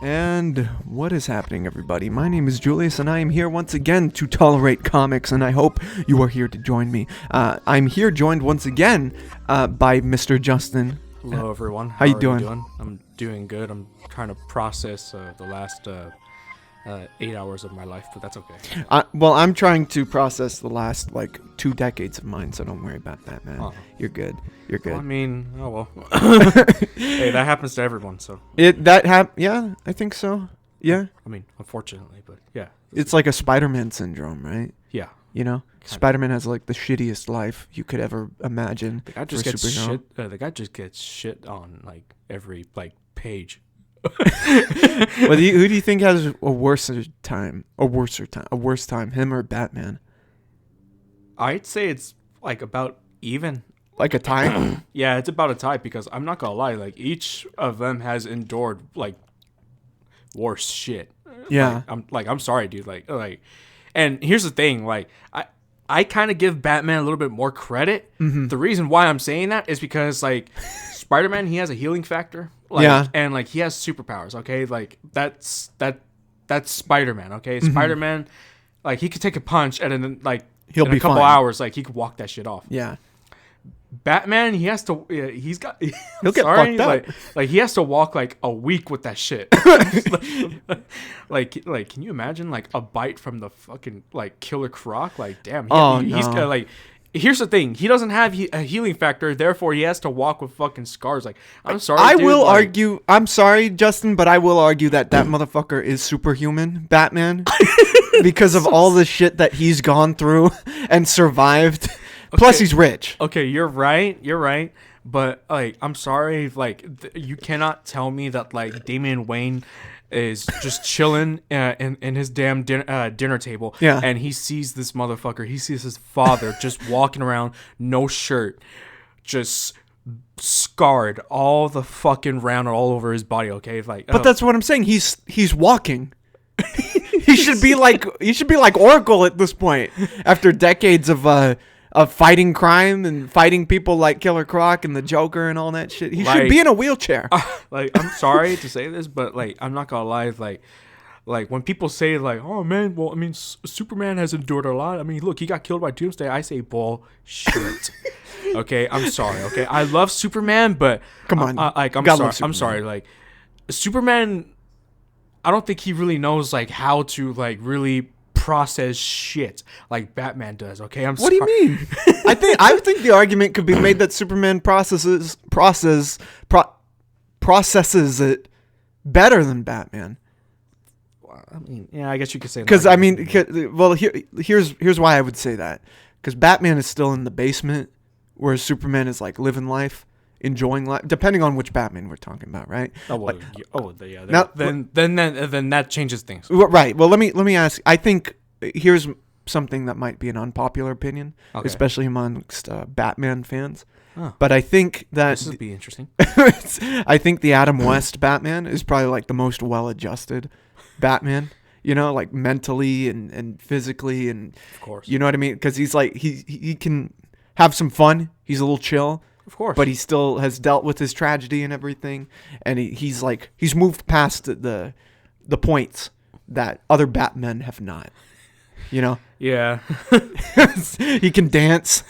And what is happening, everybody? My name is Julius, and I am here once again to tolerate comics, and I hope you are here to join me. I'm here joined once again by Mr. Justin. Hello, everyone. How you doing? I'm doing good. I'm trying to process the last 8 hours of my life, but that's okay. Well, I'm trying to process the last, 2 decades of mine, so don't worry about that, man. You're good. You're good. Well, I mean, oh well. Hey, that happens to everyone, so. Yeah, I think so. Yeah. I mean, unfortunately, but yeah. It's like a Spider-Man syndrome, right? Yeah. You know? Spider-Man has, the shittiest life you could ever imagine. The guy just gets shit. The guy just gets shit on, every, page. Well, who do you think has a worse time, him or Batman? I'd say it's about even. Like a tie? Yeah, it's about a tie because I'm not gonna lie, each of them has endured worse shit. Yeah. I'm sorry, dude. And here's the thing, I kind of give Batman a little bit more credit. Mm-hmm. The reason why I'm saying that is because Spider-Man, he has a healing factor. And he has superpowers, okay? That's Spider-Man, okay? Mm-hmm. Spider-Man, he could take a punch and then he'll in be a couple fine. hours, he could walk that shit off. Yeah. Batman, he'll get fucked up. He has to walk a week with that shit. Can you imagine a bite from the fucking Killer Croc? Damn. No. Here's the thing. He doesn't have a healing factor, therefore he has to walk with fucking scars. I'm sorry. I will argue. I'm sorry, Justin, but I will argue that motherfucker is superhuman, Batman, because of all the shit that he's gone through and survived. Okay. Plus, he's rich. Okay, you're right. But I'm sorry. You cannot tell me that Damian Wayne is just chilling in his damn dinner table. Yeah. And he sees this motherfucker. He sees his father just walking around, no shirt, just scarred all the fucking round all over his body. Okay, but that's what I'm saying. He's walking. He should be like Oracle at this point after decades of fighting crime and fighting people like Killer Croc and the Joker and all that shit. He should be in a wheelchair. I'm sorry to say this, but I'm not gonna lie. When people say oh man, well I mean Superman has endured a lot. I mean look, he got killed by Doomsday. I say bullshit. Okay, I'm sorry. Okay, I love Superman, but come on, I'm sorry. Superman, I don't think he really knows how to really process shit like Batman does. Okay, I'm sorry. What do you mean? I think the argument could be made that Superman processes it better than Batman. I mean, yeah, I guess you could say that. Because here's why I would say that. Because Batman is still in the basement, whereas Superman is living life, enjoying life, depending on which Batman we're talking about, right? Then that changes things. Right. Well, let me ask. I think here's something that might be an unpopular opinion, especially amongst Batman fans. Oh. But I think that this would be interesting. I think the Adam West Batman is probably the most well-adjusted Batman. Mentally and physically, and of course, you know what I mean? Because he's he can have some fun. He's a little chill. Of course. But he still has dealt with his tragedy and everything. And he's moved past the points that other Batmen have not. Yeah. He can dance.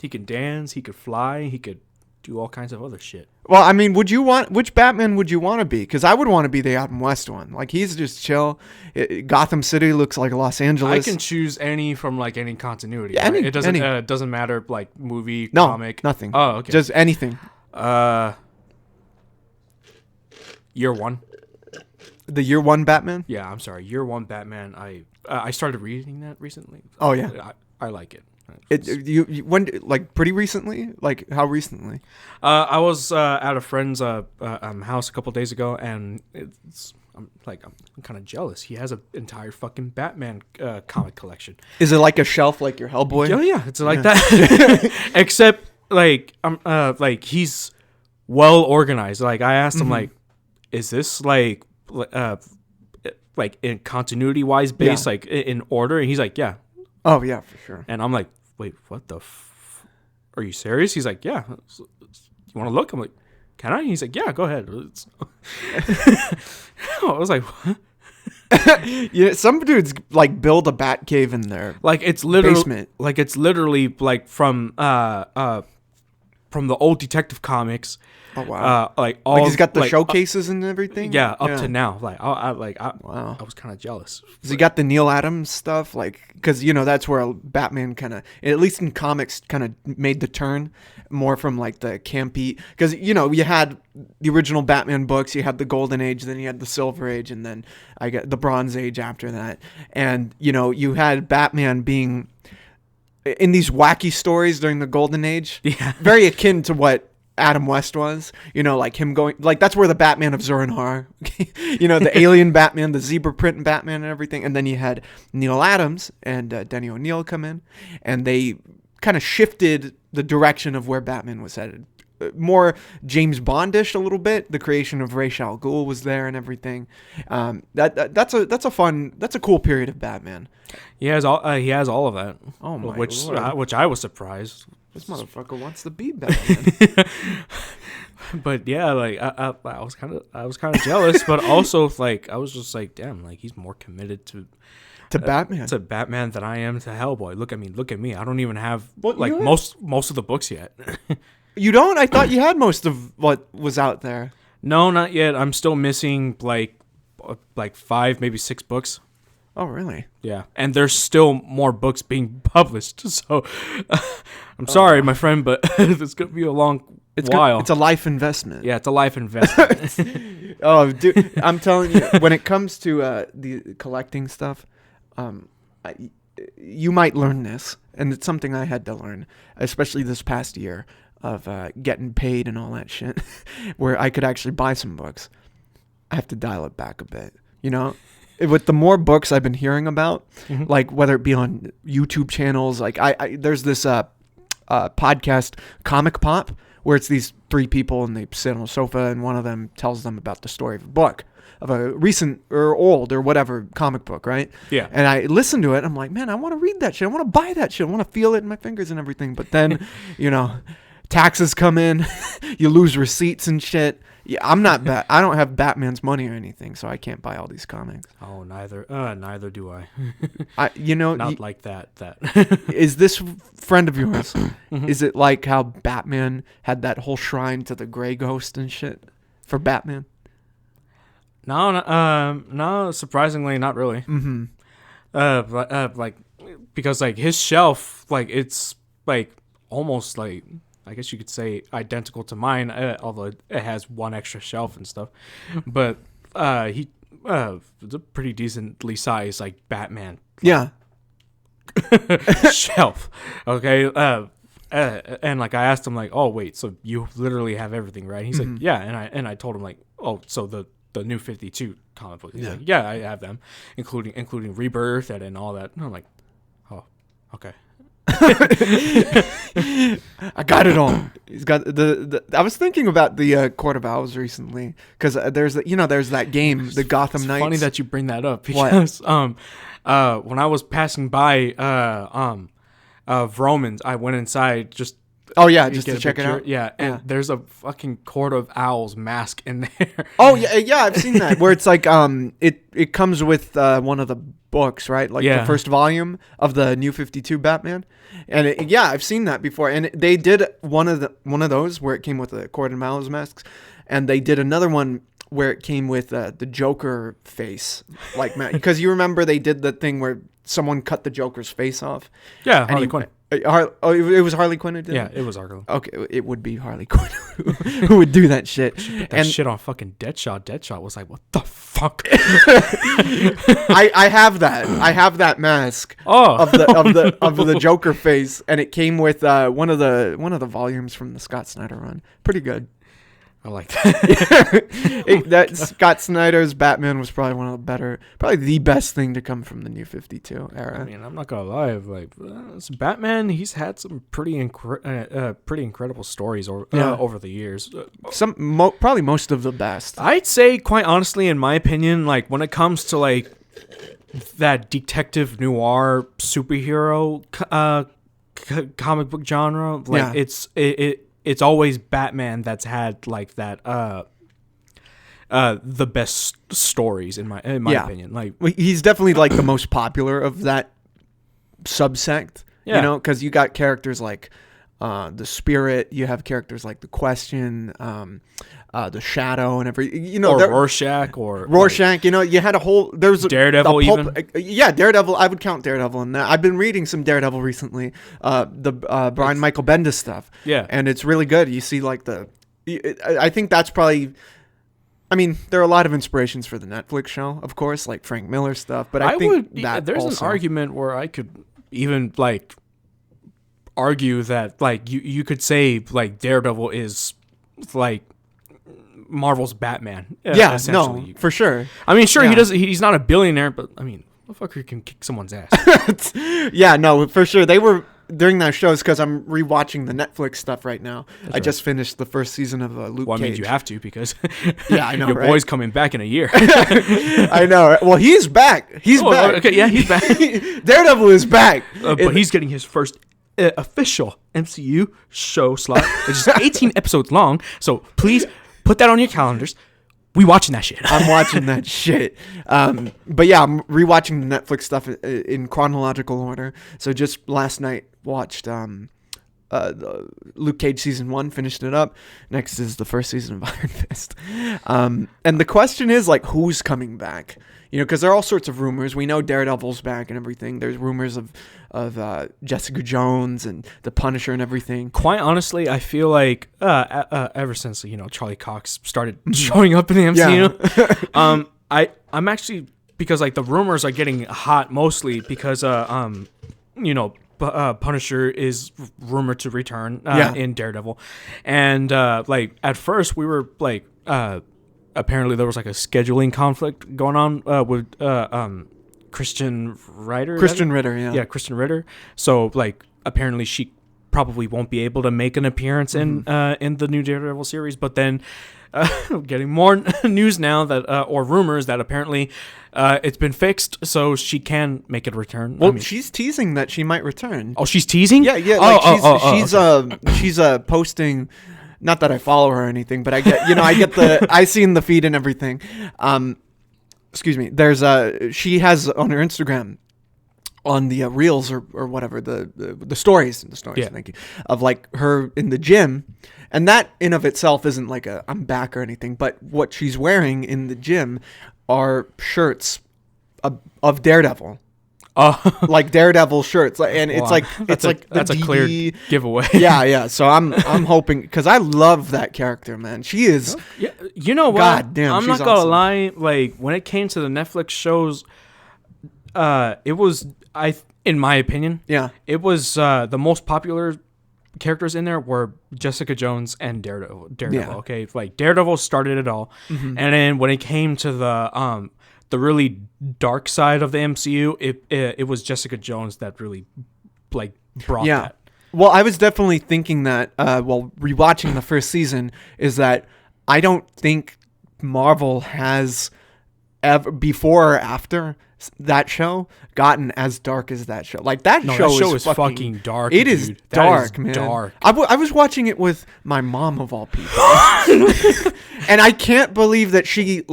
He can dance. He could fly. He could do all kinds of other shit. Well, I mean, which Batman would you want to be? Because I would want to be the Adam West one. He's just chill. Gotham City looks like Los Angeles. I can choose any from any continuity. Yeah, right? It doesn't matter movie, no, comic, nothing. Oh, okay. Just anything. Year One. The Year One Batman. Yeah, I'm sorry. Year One Batman. I started reading that recently. Oh yeah, I like it. You when pretty recently? How recently? I was at a friend's house a couple days ago, and I'm kind of jealous. He has an entire fucking Batman comic collection. Is it like a shelf like your Hellboy? Yeah, it's like that. Except he's well organized. I asked him is this in continuity wise based in order? And he's like, yeah. Oh yeah, for sure. And I'm like, wait, what the? Are you serious? He's like, yeah. You want to look? I'm like, can I? He's like, yeah, go ahead. I was like, what? Yeah, some dudes like build a bat cave in their Like it's literally basement. like it's literally like from the old Detective Comics. Oh wow! Like all Like he's got the like, showcases and everything. yeah, up to now. Like Wow. I was kind of jealous. Has he got the Neil Adams stuff? Like, because that's where Batman kind of, at least in comics, kind of made the turn more from like the campy. Because you had the original Batman books, you had the Golden Age, then you had the Silver Age, and then I got the Bronze Age after that. And you had Batman being in these wacky stories during the Golden Age. Yeah, very akin to what Adam West was, like him going, like that's where the Batman of Zur-En-Har, the alien Batman, the zebra print Batman and everything. And then you had Neil Adams and Denny O'Neil come in, and they kind of shifted the direction of where Batman was headed. More James Bondish a little bit. The creation of Ra's al Ghul was there and everything. That's a cool period of Batman. he has all of that. Oh my which Lord. which I was surprised. This motherfucker wants to be Batman. But yeah, like I was kind of jealous, but also like I was just like, damn, like he's more committed to Batman. than I am to Hellboy. Look at me. I don't even have Well, like you most of the books yet. You don't? I thought you had most of what was out there. No, not yet. I'm still missing like 5, maybe 6 books. Oh, really? Yeah, and there's still more books being published. So I'm sorry, my friend, but it's gonna be a long while. It's a life investment. Yeah, it's a life investment. Oh, dude, I'm telling you, when it comes to the collecting stuff, you might learn this, and it's something I had to learn, especially this past year of getting paid and all that shit, where I could actually buy some books. I have to dial it back a bit, With the more books I've been hearing about, like whether it be on YouTube channels, like there's this podcast, Comic Pop, where it's these 3 people and they sit on a sofa and one of them tells them about the story of a book, of a recent or old or whatever comic book, right? Yeah. And I listen to it. I'm like, man, I want to read that shit. I want to buy that shit. I want to feel it in my fingers and everything. But then, taxes come in, you lose receipts and shit. Yeah, I'm not I don't have Batman's money or anything, so I can't buy all these comics. Oh, neither do I. Not like that. Is this friend of yours? Is it like how Batman had that whole shrine to the Grey Ghost and shit for Batman? No, surprisingly, not really. Like because like his shelf, like it's like almost like, I guess you could say, identical to mine, although it has one extra shelf and stuff. But it's a pretty decently sized like Batman shelf. Okay. And like I asked him like, oh wait, so you literally have everything, right? He's like, yeah. And I told him like, oh, so the new 52 comic book. He's like, yeah, I have them, including Rebirth and all that. And I'm like, oh, okay. I got it all. He's got the I was thinking about the Court of Owls recently, because there's that game, the Gotham Knights. Funny that you bring that up, because when I was passing by of Romans, I went inside just to check it out. Yeah, and there's a fucking Court of Owls mask in there. Oh yeah, I've seen that, where it's like it comes with one of the books, right? Like the first volume of the New 52 Batman. And I've seen that before. And they did one of those where it came with the Court of Owls masks, and they did another one where it came with the Joker face, like, because you remember they did the thing where someone cut the Joker's face off. Yeah, Harley Quinn. It was Harley Quinn who did it? Yeah, it was Harley. Okay, it would be Harley Quinn who would do that shit. Shit on fucking Deadshot. Deadshot was like, what the fuck? I have that. I have that mask of the Joker face, and it came with one of the volumes from the Scott Snyder run. Pretty good. I like that. That Scott Snyder's Batman was probably the best thing to come from the New 52 era. I mean, I'm not gonna lie, like Batman, he's had some pretty incredible stories over the years. Probably most of the best. I'd say, quite honestly, in my opinion, like when it comes to like that detective noir superhero comic book genre, like it's always Batman that's had like that the best stories in my opinion. Like he's definitely like the most popular of that subsect. Yeah. You know, because you got characters like the Spirit, you have characters like the Question, the Shadow, and you know, or Rorschach like, you know, you had a whole Daredevil even. Yeah, Daredevil. I would count Daredevil in that. I've been reading some Daredevil recently, the Brian Michael Bendis stuff. Yeah, and it's really good. You see, like I think that's probably. I mean, there are a lot of inspirations for the Netflix show, of course, like Frank Miller stuff. But I think that there's also, an argument where I could even like argue that like you could say like Daredevil is like Marvel's Batman. Yeah, no, for sure. I mean, sure, he's not a billionaire, but I mean, motherfucker can kick someone's ass. Yeah, no, for sure. They were during those shows because I'm rewatching the Netflix stuff right now. I just finished the first season of Luke Cage. I mean, you have to because yeah, I know, your boy's coming back in a year. I know. Right? Well, he's back. He's back. Okay, yeah, he's back. Daredevil is back, but he's getting his first official MCU show slot, which is 18 episodes long. So please put that on your calendars. We watching that shit. I'm watching that shit. But yeah, I'm rewatching the Netflix stuff in chronological order. So just last night watched the Luke Cage season 1, finished it up. Next is the first season of Iron Fist. And the question is like, who's coming back? You know, because there are all sorts of rumors. We know Daredevil's back and everything. There's rumors of Jessica Jones and the Punisher and everything. Quite honestly, I feel like ever since Charlie Cox started showing up in the MCU, I'm actually, because like the rumors are getting hot mostly because Punisher is rumored to return in Daredevil, and like at first we were like. Apparently there was like a scheduling conflict going on with Christian Ritter. Christian Ritter, yeah. Yeah, Christian Ritter. So like apparently she probably won't be able to make an appearance in the new Daredevil series. But then getting more news now that or rumors that apparently it's been fixed, so she can make a return. Well, she's teasing that she might return. Oh, she's teasing? Yeah. She's posting. Not that I follow her or anything, but I get I see in the feed and everything. Excuse me. She has on her Instagram, on the reels or whatever, the stories. Yeah. Thank you. Of like her in the gym, and that in of itself isn't like I'm back or anything. But what she's wearing in the gym are shirts of Daredevil. Like Daredevil shirts, and it's like that's a clear giveaway. Yeah. So I'm hoping, because I love that character, man. She is. Yeah, you know what? God damn, I'm not gonna awesome. lie. Like when it came to the Netflix shows, it was in my opinion, it was the most popular characters in there were Jessica Jones and Daredevil. Yeah. Okay, like Daredevil started it all, and then when it came to the really dark side of the MCU, it was Jessica Jones that really like brought that. Well, I was definitely thinking that while rewatching the first season, is that I don't think Marvel has ever, before or after that show, gotten as dark as that show. Like that show is fucking dark. It is dark, man. Dark. I was watching it with my mom of all people, and I can't believe that she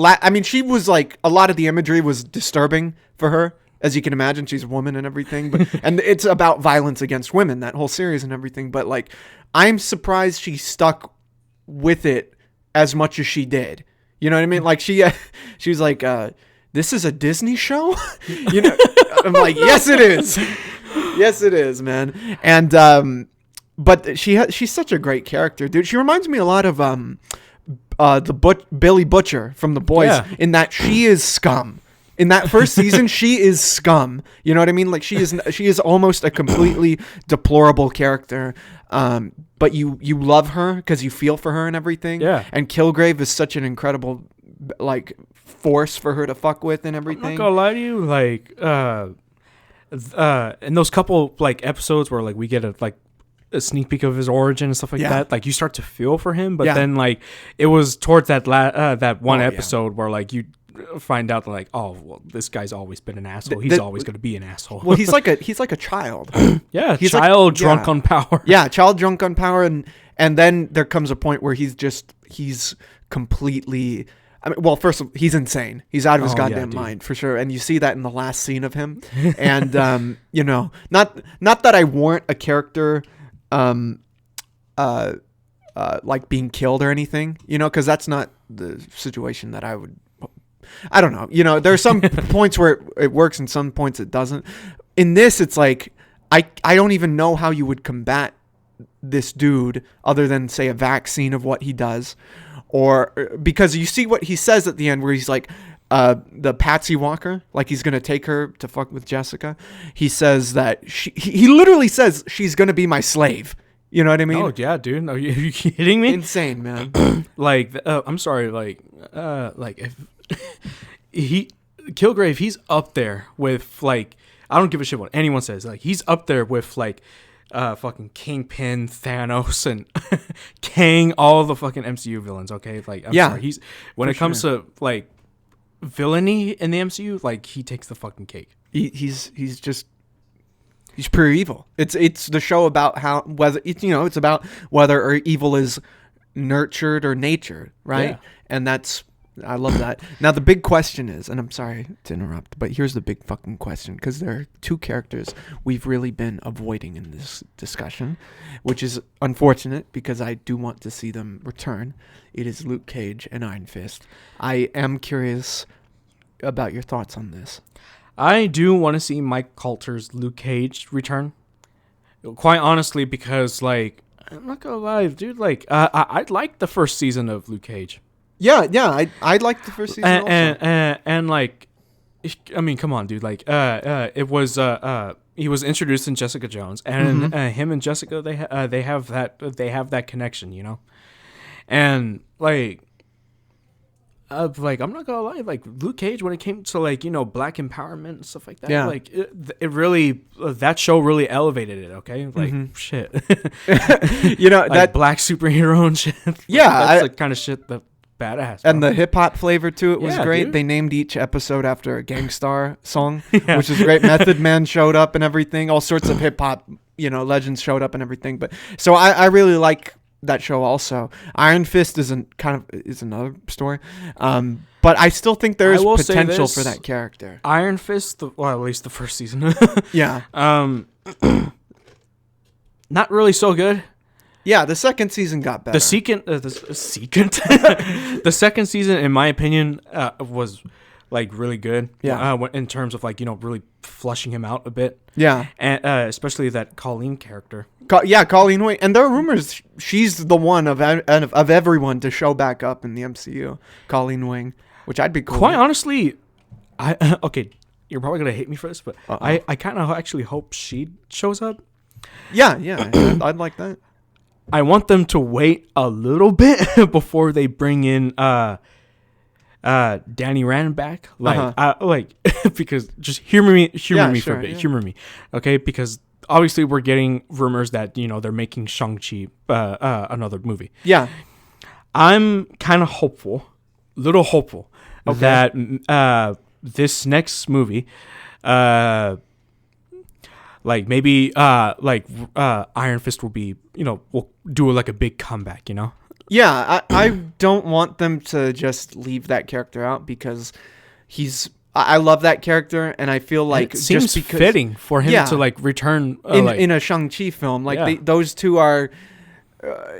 was like, a lot of the imagery was disturbing for her. As you can imagine, she's a woman and everything, but and it's about violence against women, that whole series and everything. But like, I'm surprised she stuck with it as much as she did. You know what I mean? Like she was like, "This is a Disney show," you know. I'm like, "Yes, it is. Yes, it is, man." And but she's such a great character, dude. She reminds me a lot of Billy Butcher from The Boys, in that she is scum. In that first season, she is scum. You know what I mean? Like she is almost a completely deplorable character. But you love her because you feel for her and everything. Yeah. And Kilgrave is such an incredible like force for her to fuck with and everything. I'm not gonna lie to you, like in those couple like episodes where like we get a sneak peek of his origin and stuff like that, like you start to feel for him, but then like it was towards that that one episode where like you find out like, oh well, this guy's always been an asshole. He's always going to be an asshole. Well, he's like a child. Yeah, he's child drunk on power. Yeah, child drunk on power, And then there comes a point where he's completely. I mean, well, first of all, he's insane. He's out of his goddamn mind for sure, and you see that in the last scene of him. And not that I warrant a character, like being killed or anything, because that's not the situation that I would. I don't know. There are some points where it works and some points it doesn't. In this, it's like I don't even know how you would combat this dude other than say a vaccine of what he does. Or because you see what he says at the end where he's like, the Patsy Walker, like he's going to take her to fuck with Jessica. He says that he literally says she's going to be my slave. You know what I mean? Oh yeah, dude. Are you kidding me? Insane, man. I'm sorry. If Kilgrave, he's up there with I don't give a shit what anyone says. He's up there with fucking Kingpin, Thanos, and Kang, all the fucking MCU villains. Okay, I'm sorry. He's when it comes to villainy in the MCU, he takes the fucking cake. He's pure evil. It's the show about it's about whether or evil is nurtured or natured, right? Yeah. And I love that. Now the big question is, and I'm sorry to interrupt, but here's the big fucking question, because there are two characters we've really been avoiding in this discussion, which is unfortunate because I do want to see them return. It is Luke Cage and Iron Fist. I am curious about your thoughts on this. I do want to see Mike Coulter's Luke Cage return. Quite honestly, because I'm not gonna lie, dude. I like the first season of Luke Cage. Yeah, I liked the first season also. And I mean, come on, dude. It was he was introduced in Jessica Jones, and him and Jessica they have that connection, and I'm not gonna lie, Luke Cage, when it came to black empowerment and stuff like that, it really that show really elevated it. Okay, shit, that black superhero and shit. Yeah, that's the kind of shit that. Badass, bro. And the hip hop flavor to it was great. Dude. They named each episode after a Gangstar song, which is great. Method Man showed up and everything. All sorts of hip hop, legends showed up and everything. But so I really like that show also. Iron Fist is another story. But I still think there is potential for that character. Iron Fist, at least the first season. Yeah. Not really so good. Yeah, the second season got better. The second season, in my opinion, was really good. Yeah. In terms of really flushing him out a bit. Yeah. And especially that Colleen character. Colleen Wing, and there are rumors she's the one of everyone to show back up in the MCU. Colleen Wing, which I'd be cool. Quite honestly, okay, you're probably gonna hate me for this, but I kind of actually hope she shows up. Yeah, I'd like that. I want them to wait a little bit before they bring in Danny Rand back, because just humor me for a bit, humor me, okay? Because obviously we're getting rumors that they're making Shang-Chi another movie. Yeah, I'm kind of little hopeful that this next movie, maybe Iron Fist will be, will do a big comeback, Yeah, I don't want them to just leave that character out because I love that character, and I feel like it seems just fitting for him to return in a Shang-Chi film. Those two are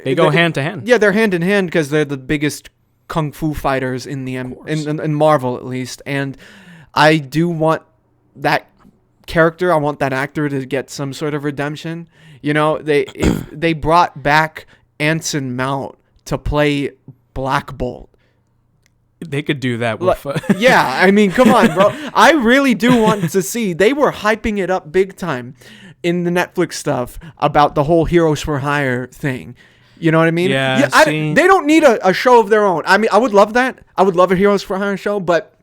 they go hand to hand. Yeah, they're hand in hand because they're the biggest kung fu fighters in the in Marvel at least, and I do want that character. I want that actor to get some sort of redemption. If they brought back Anson Mount to play Black Bolt. They could do that with yeah, I mean, come on, bro. I really do want to see. They were hyping it up big time in the Netflix stuff about the whole Heroes for Hire thing. You know what I mean? Yeah. They don't need a show of their own. I mean, I would love that. I would love a Heroes for Hire show, but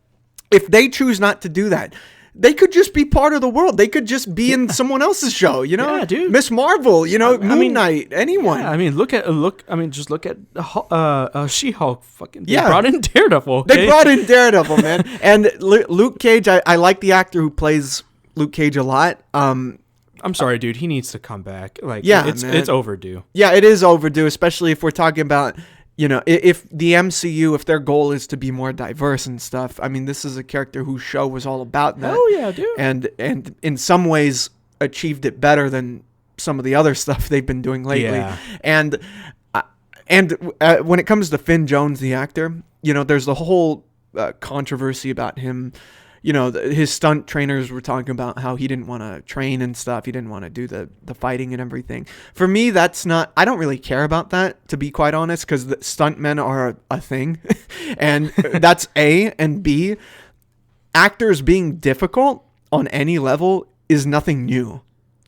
if they choose not to do that, they could just be part of the world. They could just be in someone else's show, Yeah, dude. Miss Marvel, Moon Knight, anyone. Yeah, I mean, just look at She-Hulk. They brought in Daredevil. Okay? They brought in Daredevil, man. And Luke Cage, I like the actor who plays Luke Cage a lot. I'm sorry, dude. He needs to come back. Like, Yeah, it's overdue. Yeah, it is overdue, especially if we're talking about, if the MCU, if their goal is to be more diverse and stuff. I mean, this is a character whose show was all about that. Oh yeah, dude. And in some ways achieved it better than some of the other stuff they've been doing lately. Yeah. And when it comes to Finn Jones, the actor, there's the whole controversy about him. His stunt trainers were talking about how he didn't want to train and stuff. He didn't want to do the fighting and everything. For me, I don't really care about that, to be quite honest, because the stuntmen are a thing. And that's A. And B, actors being difficult on any level is nothing new.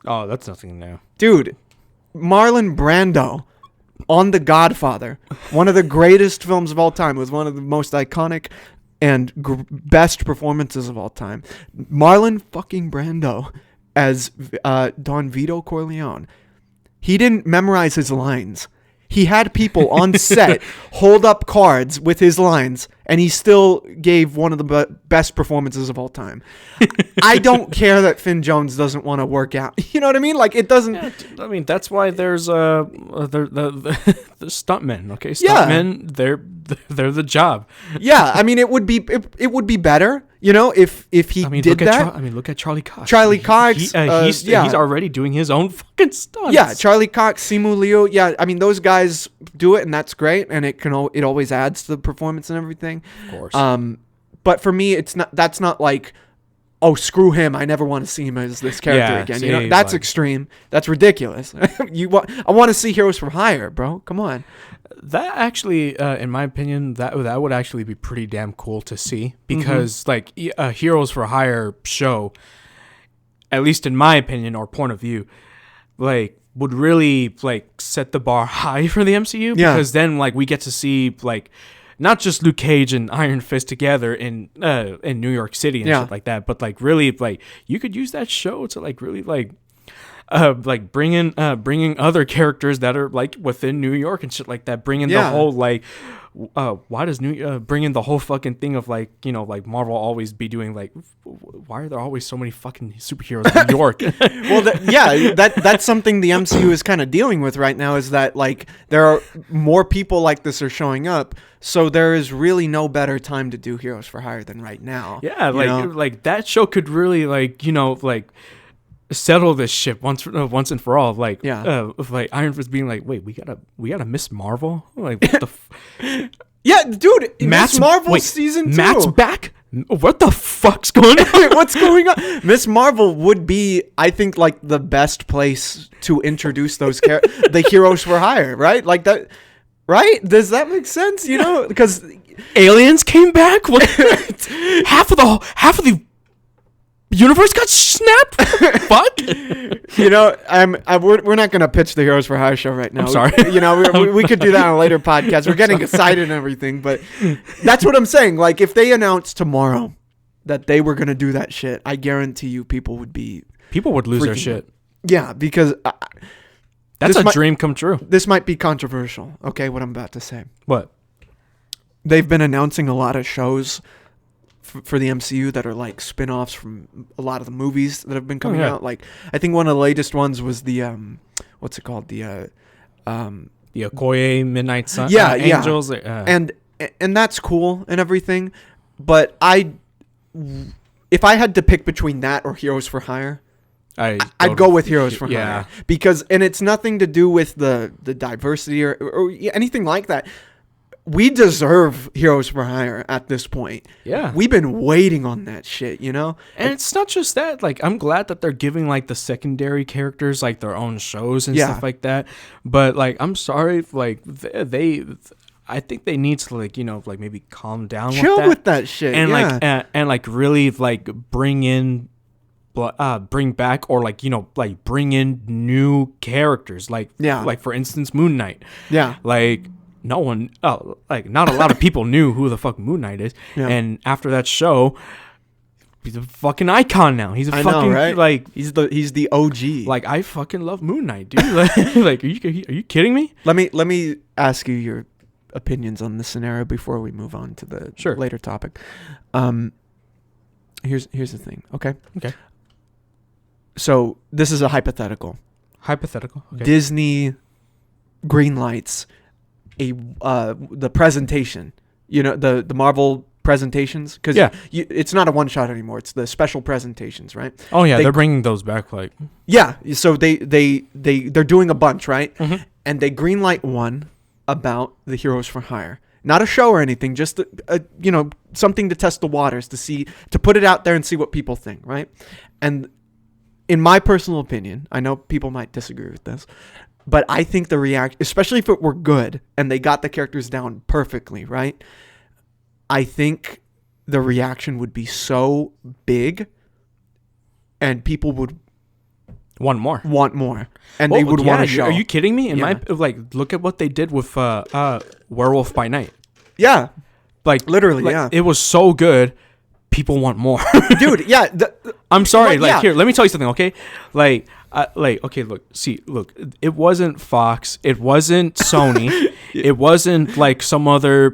Oh, that's nothing new. Dude, Marlon Brando on The Godfather, one of the greatest films of all time, was one of the most iconic and best performances of all time. Marlon fucking Brando as Don Vito Corleone. He didn't memorize his lines. He had people on set hold up cards with his lines, and he still gave one of the best performances of all time. I don't care that Finn Jones doesn't want to work out. You know what I mean? Like, it doesn't... Yeah, I mean, that's why there's the stuntmen, okay? Stuntmen, they're the job. Yeah, I mean, it would be better, if he did that. Look at Charlie Cox. Charlie Cox, he's already doing his own fucking stunts. Yeah, Charlie Cox, Simu Liu. Yeah, I mean, those guys do it, and that's great, and it always adds to the performance and everything. Of course. But for me, that's not like, oh, screw him, I never want to see him as this character again. That's extreme. That's ridiculous. I want to see Heroes for Hire, bro. Come on. That actually, in my opinion, that would actually be pretty damn cool to see, because like a Heroes for Hire show, at least in my opinion or point of view, like would really like set the bar high for the MCU, because then like we get to see like not just Luke Cage and Iron Fist together in New York City and shit like that, but like really like you could use that show to like really like bringing other characters that are like within New York and shit like that, bringing the whole like why does bringing the whole fucking thing of like like Marvel always be doing like why are there always so many fucking superheroes in New York? Well, that's something the MCU is kind of dealing with right now, is that like there are more people like this are showing up, so there is really no better time to do Heroes for Hire than right now. Yeah, like that show could really like like settle this shit once and for all. Like, of like Iron Fist being like, wait, we gotta Miss Marvel? Like, what the? Yeah, dude, Miss Marvel season 2. Matt's back. What the fuck's going on? Wait, what's going on? Miss Marvel would be, I think, like the best place to introduce those the Heroes for Hire, right? Like that, right? Does that make sense? Because aliens came back. What? half of the universe got snapped. Fuck. We're not gonna pitch the Heroes for Hire show right now. I'm sorry. We could do that on a later podcast. We're getting excited and everything, but that's what I'm saying. Like, if they announced tomorrow that they were gonna do that shit, I guarantee you, people would lose their shit. Yeah, because that's a dream come true. This might be controversial. Okay, what I'm about to say. What? They've been announcing a lot of shows for the MCU that are like spin-offs from a lot of the movies that have been coming out. Like, I think one of the latest ones was the what's it called, the Okoye Midnight Sun Angels. And that's cool and everything, but if I had to pick between that or Heroes for Hire, I'd go with Heroes for Hire, because it's nothing to do with the diversity or anything like that. We deserve Heroes for Hire at this point. Yeah. We've been waiting on that shit, And it's not just that. Like, I'm glad that they're giving, like, the secondary characters, like, their own shows and stuff like that. But, like, I'm sorry, like, I think they need to, like, like, maybe calm down Chill with that shit, and, like, and, like, really, like, bring back or, like, like, bring in new characters. Like, like, for instance, Moon Knight. Yeah. Like, no one, not a lot of people knew who the fuck Moon Knight is. Yeah. And after that show, he's a fucking icon now. He's right? Like, he's the OG. Like, I fucking love Moon Knight, dude. Like, are you kidding me? Let me ask you your opinions on this scenario before we move on to the later topic. Here's the thing. Okay. So this is a hypothetical. Hypothetical. Okay. Disney greenlights the presentation. You know, the Marvel presentations, because it's not a one shot anymore. It's the special presentations, right? Oh yeah, they're bringing those back. Like so they're doing a bunch, right? Mm-hmm. And they greenlight one about the Heroes for Hire, not a show or anything, just something to test the waters, to put it out there and see what people think, right? And in my personal opinion, I know people might disagree with this, but I think the reaction, especially if it were good and they got the characters down perfectly, right? I think the reaction would be so big and people would want more. And they would want to show. Are you kidding me? Look at what they did with Werewolf by Night. Yeah. Literally, yeah. It was so good. People want more. Dude, yeah. I'm sorry. Here, let me tell you something, okay? Okay, look. It wasn't Fox. It wasn't Sony. It wasn't some other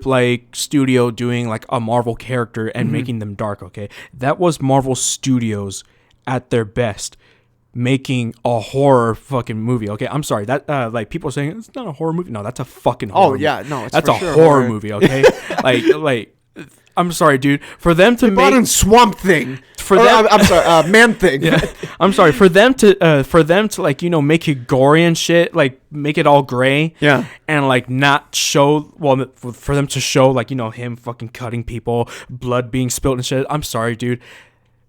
studio doing a Marvel character and making them dark, okay? That was Marvel Studios at their best, making a horror fucking movie, okay? I'm sorry. That people are saying it's not a horror movie. No, that's a fucking horror movie. Yeah, no, that's a horror movie, okay? I'm sorry, dude. For them to brought in Swamp Thing. I'm sorry, Man Thing. Yeah. I'm sorry. For them to make it gory and shit, make it all gray. Yeah. And not show. Well, for them to show him fucking cutting people, blood being spilled and shit. I'm sorry, dude.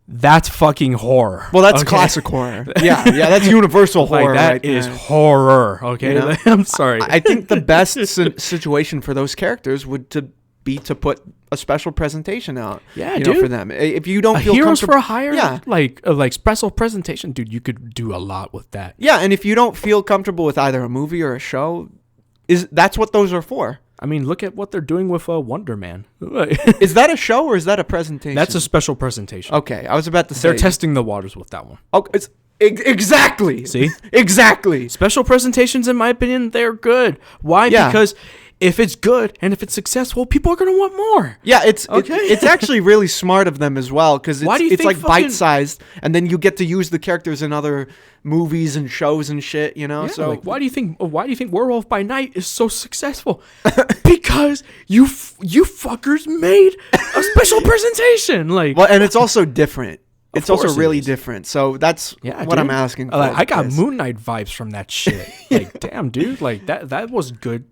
That's fucking horror. Well, that's classic horror. Yeah, that's universal horror. That is horror. Okay, I'm sorry. I think the best situation for those characters would be to put a special presentation out. Yeah, dude. For them. If you don't feel Heroes comfortable, for Hire, like special presentation, dude, you could do a lot with that. Yeah, and if you don't feel comfortable with either a movie or a show, that's what those are for. I mean, look at what they're doing with Wonder Man. Is that a show or is that a presentation? That's a special presentation. Okay, I was about to say they're testing the waters with that one. Oh, it's exactly. See, exactly. Special presentations, in my opinion, they're good. Why? Yeah. Because if it's good and if it's successful, people are gonna want more. Yeah, it's actually really smart of them as well, because it's bite-sized, and then you get to use the characters in other movies and shows and shit. Yeah, so why do you think Werewolf by Night is so successful? Because you fuckers made a special presentation. And it's also different. It's also really different. So that's what I'm asking for. I got Moon Knight vibes from that shit. Damn, dude. That was good.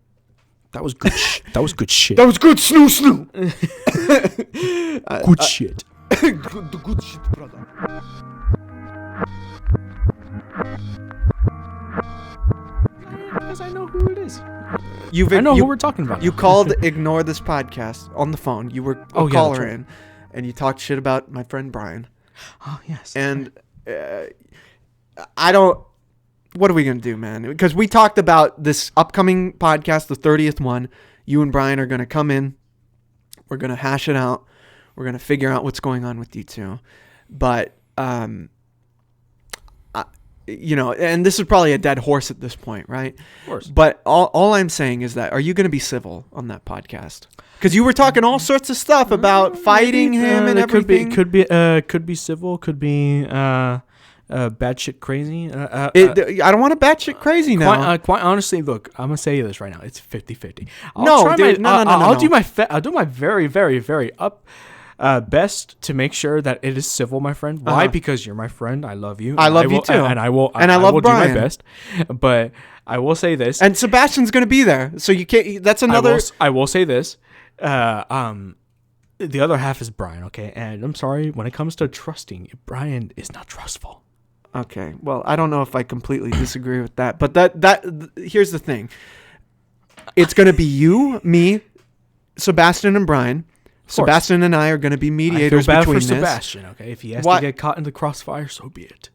That was good. That was good shit. That was good. Snoo. Good shit. Good shit, brother. Because I know who it is. I know who we're talking about. You called Ignore This Podcast on the phone. You were a caller in, and you talked shit about my friend Brian. Oh, yes. And I don't... What are we going to do, man? Because we talked about this upcoming podcast, the 30th one. You and Brian are going to come in. We're going to hash it out. We're going to figure out what's going on with you two. But, and this is probably a dead horse at this point, right? Of course. But all I'm saying is that, are you going to be civil on that podcast? Because you were talking all sorts of stuff about fighting him and everything. Could be civil. Could be... batshit crazy. I don't want to batshit crazy now. Quite honestly, look, I'm gonna say this right now. It's 50-50. I'll do my very, very, very best to make sure that it is civil, my friend. Why? Because you're my friend. I love you. I love you too. And I will love Brian. do my best. But I will say this. And Sebastian's gonna be there, so you can't. That's another. I will say this. The other half is Brian. Okay, and I'm sorry, when it comes to trusting, Brian is not trustful. Okay, well, I don't know if I completely disagree with that, but that here's the thing. It's going to be you, me, Sebastian, and Brian. Sebastian and I are going to be mediators between this. I feel bad for Sebastian, okay? If he has to get caught in the crossfire, so be it.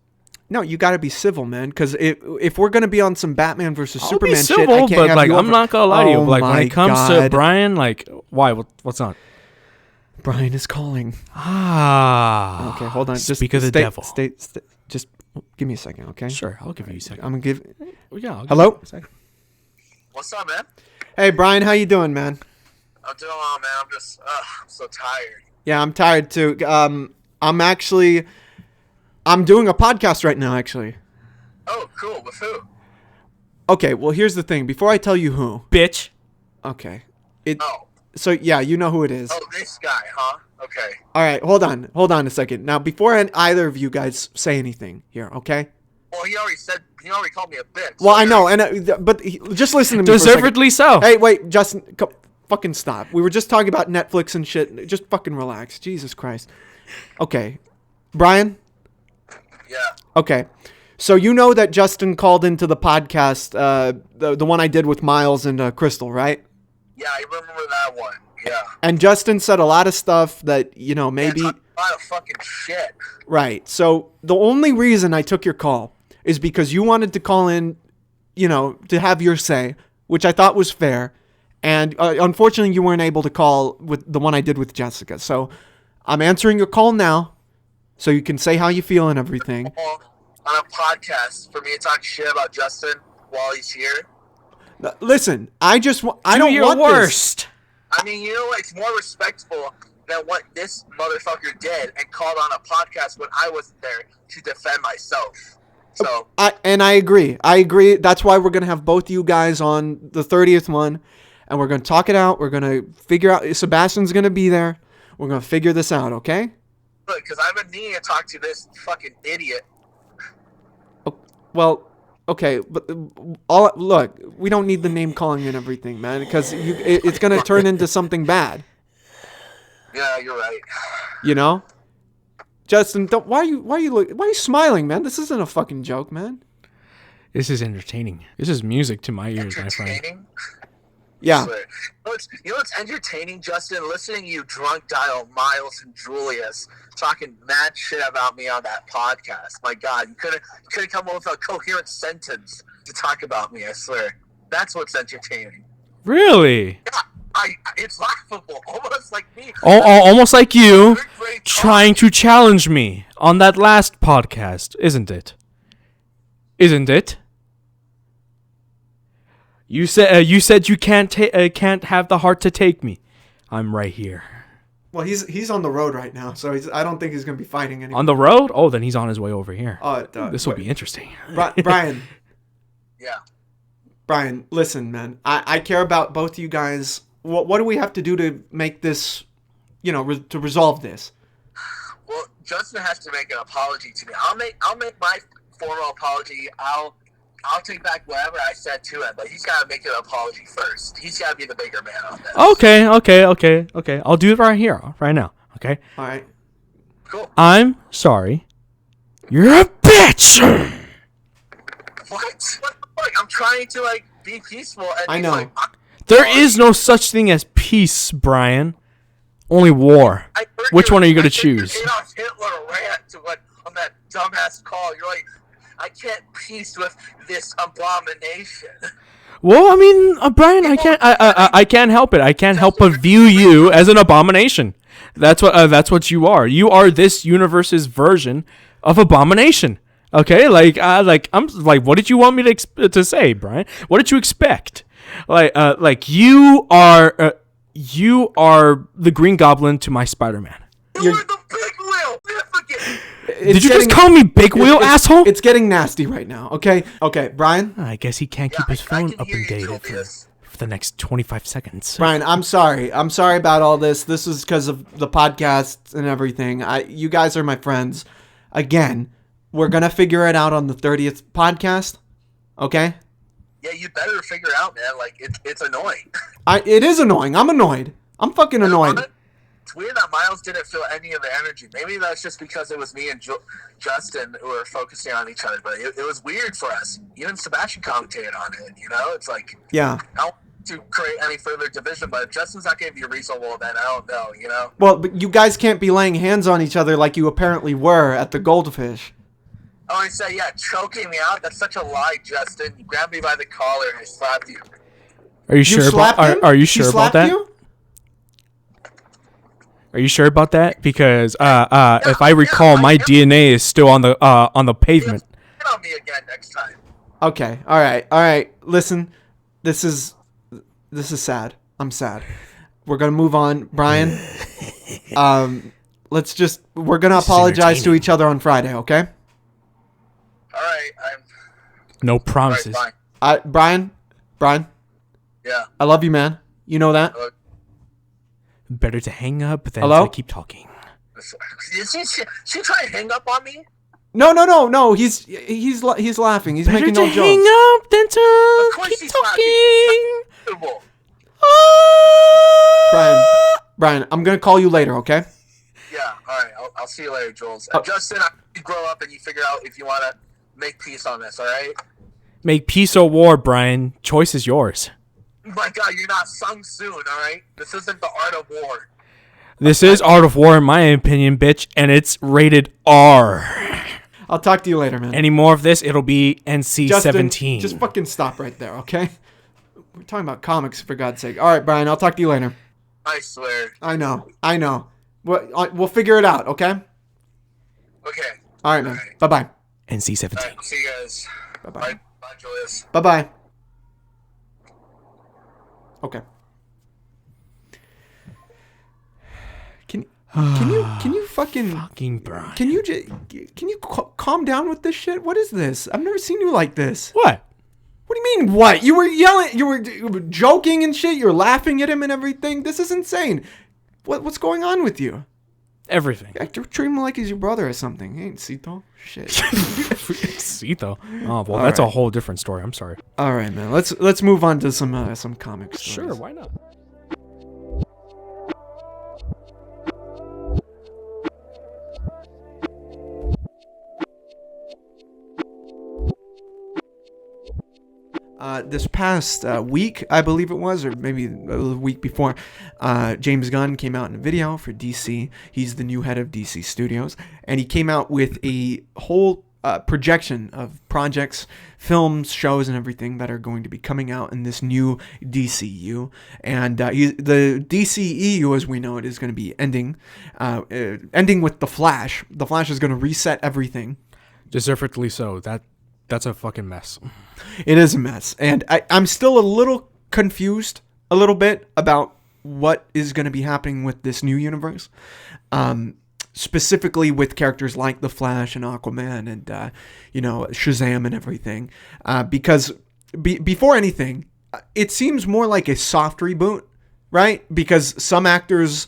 No, you got to be civil, man, because if we're going to be on some Batman versus Superman civil, shit, I can't but have you I'm not going to lie to you. When it comes to Brian, why? What's on? Brian is calling. Okay, hold on. Speak of the devil. Just give me a second, okay? Sure, I'll give you a second. I'm gonna give. Hello. Give you What's up, man? Hey, Brian, how you doing, man? I'm doing well, man. I'm just, I'm so tired. Yeah, I'm tired too. I'm actually, I'm doing a podcast right now, actually. Oh, cool. With who? Okay, well, here's the thing. Before I tell you who. Bitch. Okay. Oh. So, yeah, you know who it is. Oh, this guy, huh? Okay. All right, hold on a second. Now, before either of you guys say anything here, okay? Well, he already called me a bitch. Well, I know, but just listen to me for a second. Deservedly so. Hey, wait, Justin, fucking stop. We were just talking about Netflix and shit. Just fucking relax. Jesus Christ. Okay. Brian? Yeah. Okay. So you know that Justin called into the podcast, the one I did with Miles and Crystal, right? Yeah, I remember that one. Yeah. And Justin said a lot of stuff that, you know, maybe... Yeah, a lot of fucking shit. Right. So the only reason I took your call is because you wanted to call in, you know, to have your say, which I thought was fair. And unfortunately, you weren't able to call with the one I did with Jessica. So I'm answering your call now so you can say how you feel and everything. On a podcast for me to talk shit about Justin while he's here. Listen, I don't want your worst. This. I mean, you know what? It's more respectful than what this motherfucker did and called on a podcast when I wasn't there to defend myself. So I agree. That's why we're going to have both you guys on the 30th one, and we're going to talk it out. We're going to figure out. Sebastian's going to be there. We're going to figure this out, okay? Look, because I've been needing to talk to this fucking idiot. Well, okay, but look, we don't need the name calling and everything, man, because it's going to turn into something bad. Yeah, you're right. You know? Justin, why are you smiling, man? This isn't a fucking joke, man. This is entertaining. This is music to my ears, my friend. Entertaining? Yeah. You know what's entertaining, Justin? Listening to you drunk dial Miles and Julius talking mad shit about me on that podcast. My God, you could have come up with a coherent sentence to talk about me. I swear, that's what's entertaining. Really? Yeah, it's laughable, almost like me. Almost like you trying to challenge me on that last podcast, isn't it? Isn't it? You said you can't have the heart to take me. I'm right here. Well, he's on the road right now, so I don't think he's going to be fighting anymore. On the road? Oh, then he's on his way over here. This will be interesting. Brian. Yeah. Brian, listen, man. I care about both of you guys. What do we have to do to make this, you know, to resolve this? Well, Justin has to make an apology to me. I'll make my formal apology. I'll take back whatever I said to him, but he's got to make an apology first. He's got to be the bigger man on this. Okay. I'll do it right here, right now. Okay. All right. Cool. I'm sorry. You're a bitch. What? I'm trying to be peaceful. And I know. There is no such thing as peace, Brian. Only war. Which one are you going to choose? Adolf Hitler rant on that dumbass call. You're like, I can't peace with this abomination. Well, I mean, Brian, I can't help it. I can't help but view you as an abomination. That's what you are. You are this universe's version of abomination. Okay, I'm like, what did you want me to say, Brian? What did you expect? You are the Green Goblin to my Spider-Man. You're the big wheel. Did you just call me Big Wheel, asshole? It's getting nasty right now. Okay, Brian. I guess he can't keep his phone up and dated for the next 25 seconds. Brian, I'm sorry. I'm sorry about all this. This is because of the podcast and everything. You guys are my friends. Again, we're gonna figure it out on the 30th podcast. Okay. Yeah, you better figure it out, man. It's annoying. It is annoying. I'm annoyed. I'm fucking annoyed. It's weird that Miles didn't feel any of the energy. Maybe that's just because it was me and Justin who were focusing on each other. But it was weird for us. Even Sebastian commentated on it. You know, it's like, yeah. I don't want to create any further division, but if Justin's not going to be reasonable, then I don't know. You know. Well, but you guys can't be laying hands on each other like you apparently were at the Goldfish. Oh, I said, yeah, choking me out. That's such a lie, Justin. You grabbed me by the collar and I slapped you. Are you sure about? Are you sure about that? You? Are you sure about that? Because if I recall, my DNA is still on the pavement. Get on me again next time. Okay. All right. Listen, this is sad. I'm sad. We're gonna move on, Brian. We're gonna apologize to each other on Friday. Okay. right. No All right, promises. fine. Brian, Yeah. I love you, man. You know that. Better to hang up than Hello? to keep talking. Is she trying to hang up on me? No. He's laughing. He's Better making to no hang jokes. up than Of to course keep he's talking. Laughing. Brian, I'm gonna call you later, okay? Yeah. All right. I'll see you later, Jules. Oh. Justin, you grow up and you figure out if you want to make peace on this. All right. Make peace or war, Brian. Choice is yours. My God, you're not Sung Soon. All right. This isn't the art of war. This is Art of War, in my opinion, bitch, and it's rated R. I'll talk to you later, man. Any more of this, it'll be NC-17. Justin, just fucking stop right there, okay? We're talking about comics, for God's sake. All right, Brian, I'll talk to you later. I swear. I know. We'll figure it out, okay? Okay. All right, man. All right. Bye-bye. NC-17. All right. See you guys. Bye-bye. Bye, Julius. Bye-bye. Okay. Can you Fucking Brian. can you calm down with this shit? What is this? I've never seen you like this. What? What do you mean what? You were yelling, you were joking and shit. You're laughing at him and everything. This is insane. What's going on with you? Everything. You're treating him like he's your brother or something. He ain't Cito. Shit. Cito. Oh, well, All that's a right. whole different story. I'm sorry. All right, man. Let's move on to some comics. Sure, why not? This past week, I believe it was, or maybe a week before, James Gunn came out in a video for DC. He's the new head of DC Studios, and he came out with a whole projection of projects, films, shows, and everything that are going to be coming out in this new DCU. And the DCEU, as we know it, is going to be ending with The Flash. The Flash is going to reset everything. Deservedly so. That's a fucking mess. It is a mess. And I'm still a little confused, a little bit, about what is going to be happening with this new universe. Specifically with characters like The Flash and Aquaman and, Shazam and everything. Because before anything, it seems more like a soft reboot, right? Because some actors,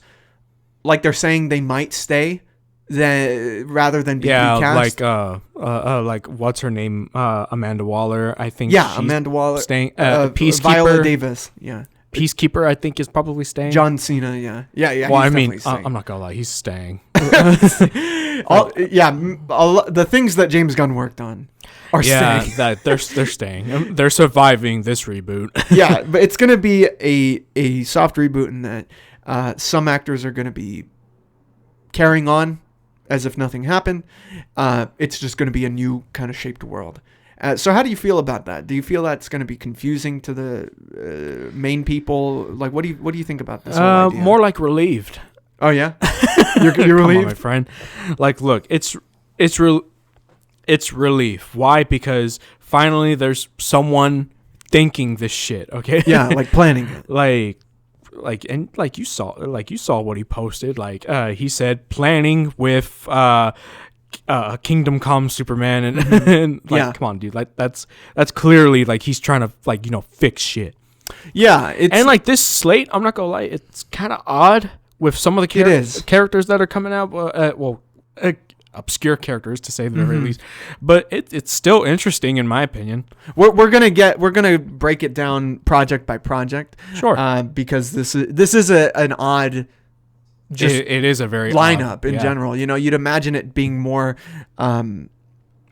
like they're saying they might stay rather than be recast. Like what's her name? Amanda Waller. I think. Yeah, she's Amanda Waller. staying. Peacekeeper. Viola Davis. Yeah. Peacekeeper, I think, is probably staying. John Cena. Yeah. Well, I mean, definitely staying. I'm not gonna lie, he's staying. The things that James Gunn worked on are staying. that they're staying. They're surviving this reboot. Yeah, but it's gonna be a soft reboot in that some actors are gonna be carrying on as if nothing happened. It's just going to be a new kind of shaped world. So how do you feel about that? Do you feel that's going to be confusing to the main people? Like, what do you think about this whole idea? More like relieved. Oh yeah, you're Come relieved, on, my friend. Like, look, it's relief. Why? Because finally there's someone thinking this shit. Okay. Yeah, like planning it. like you saw what he posted. He said planning with Kingdom Come Superman and come on, dude. Like that's clearly like he's trying to fix shit. Yeah, and this slate, I'm not gonna lie, it's kind of odd with some of the characters that are coming out. Obscure characters, to say the very least, but it's still interesting in my opinion. We're gonna break it down project by project, sure, because this is an odd, it is a very lineup odd, in general. You'd imagine it being more,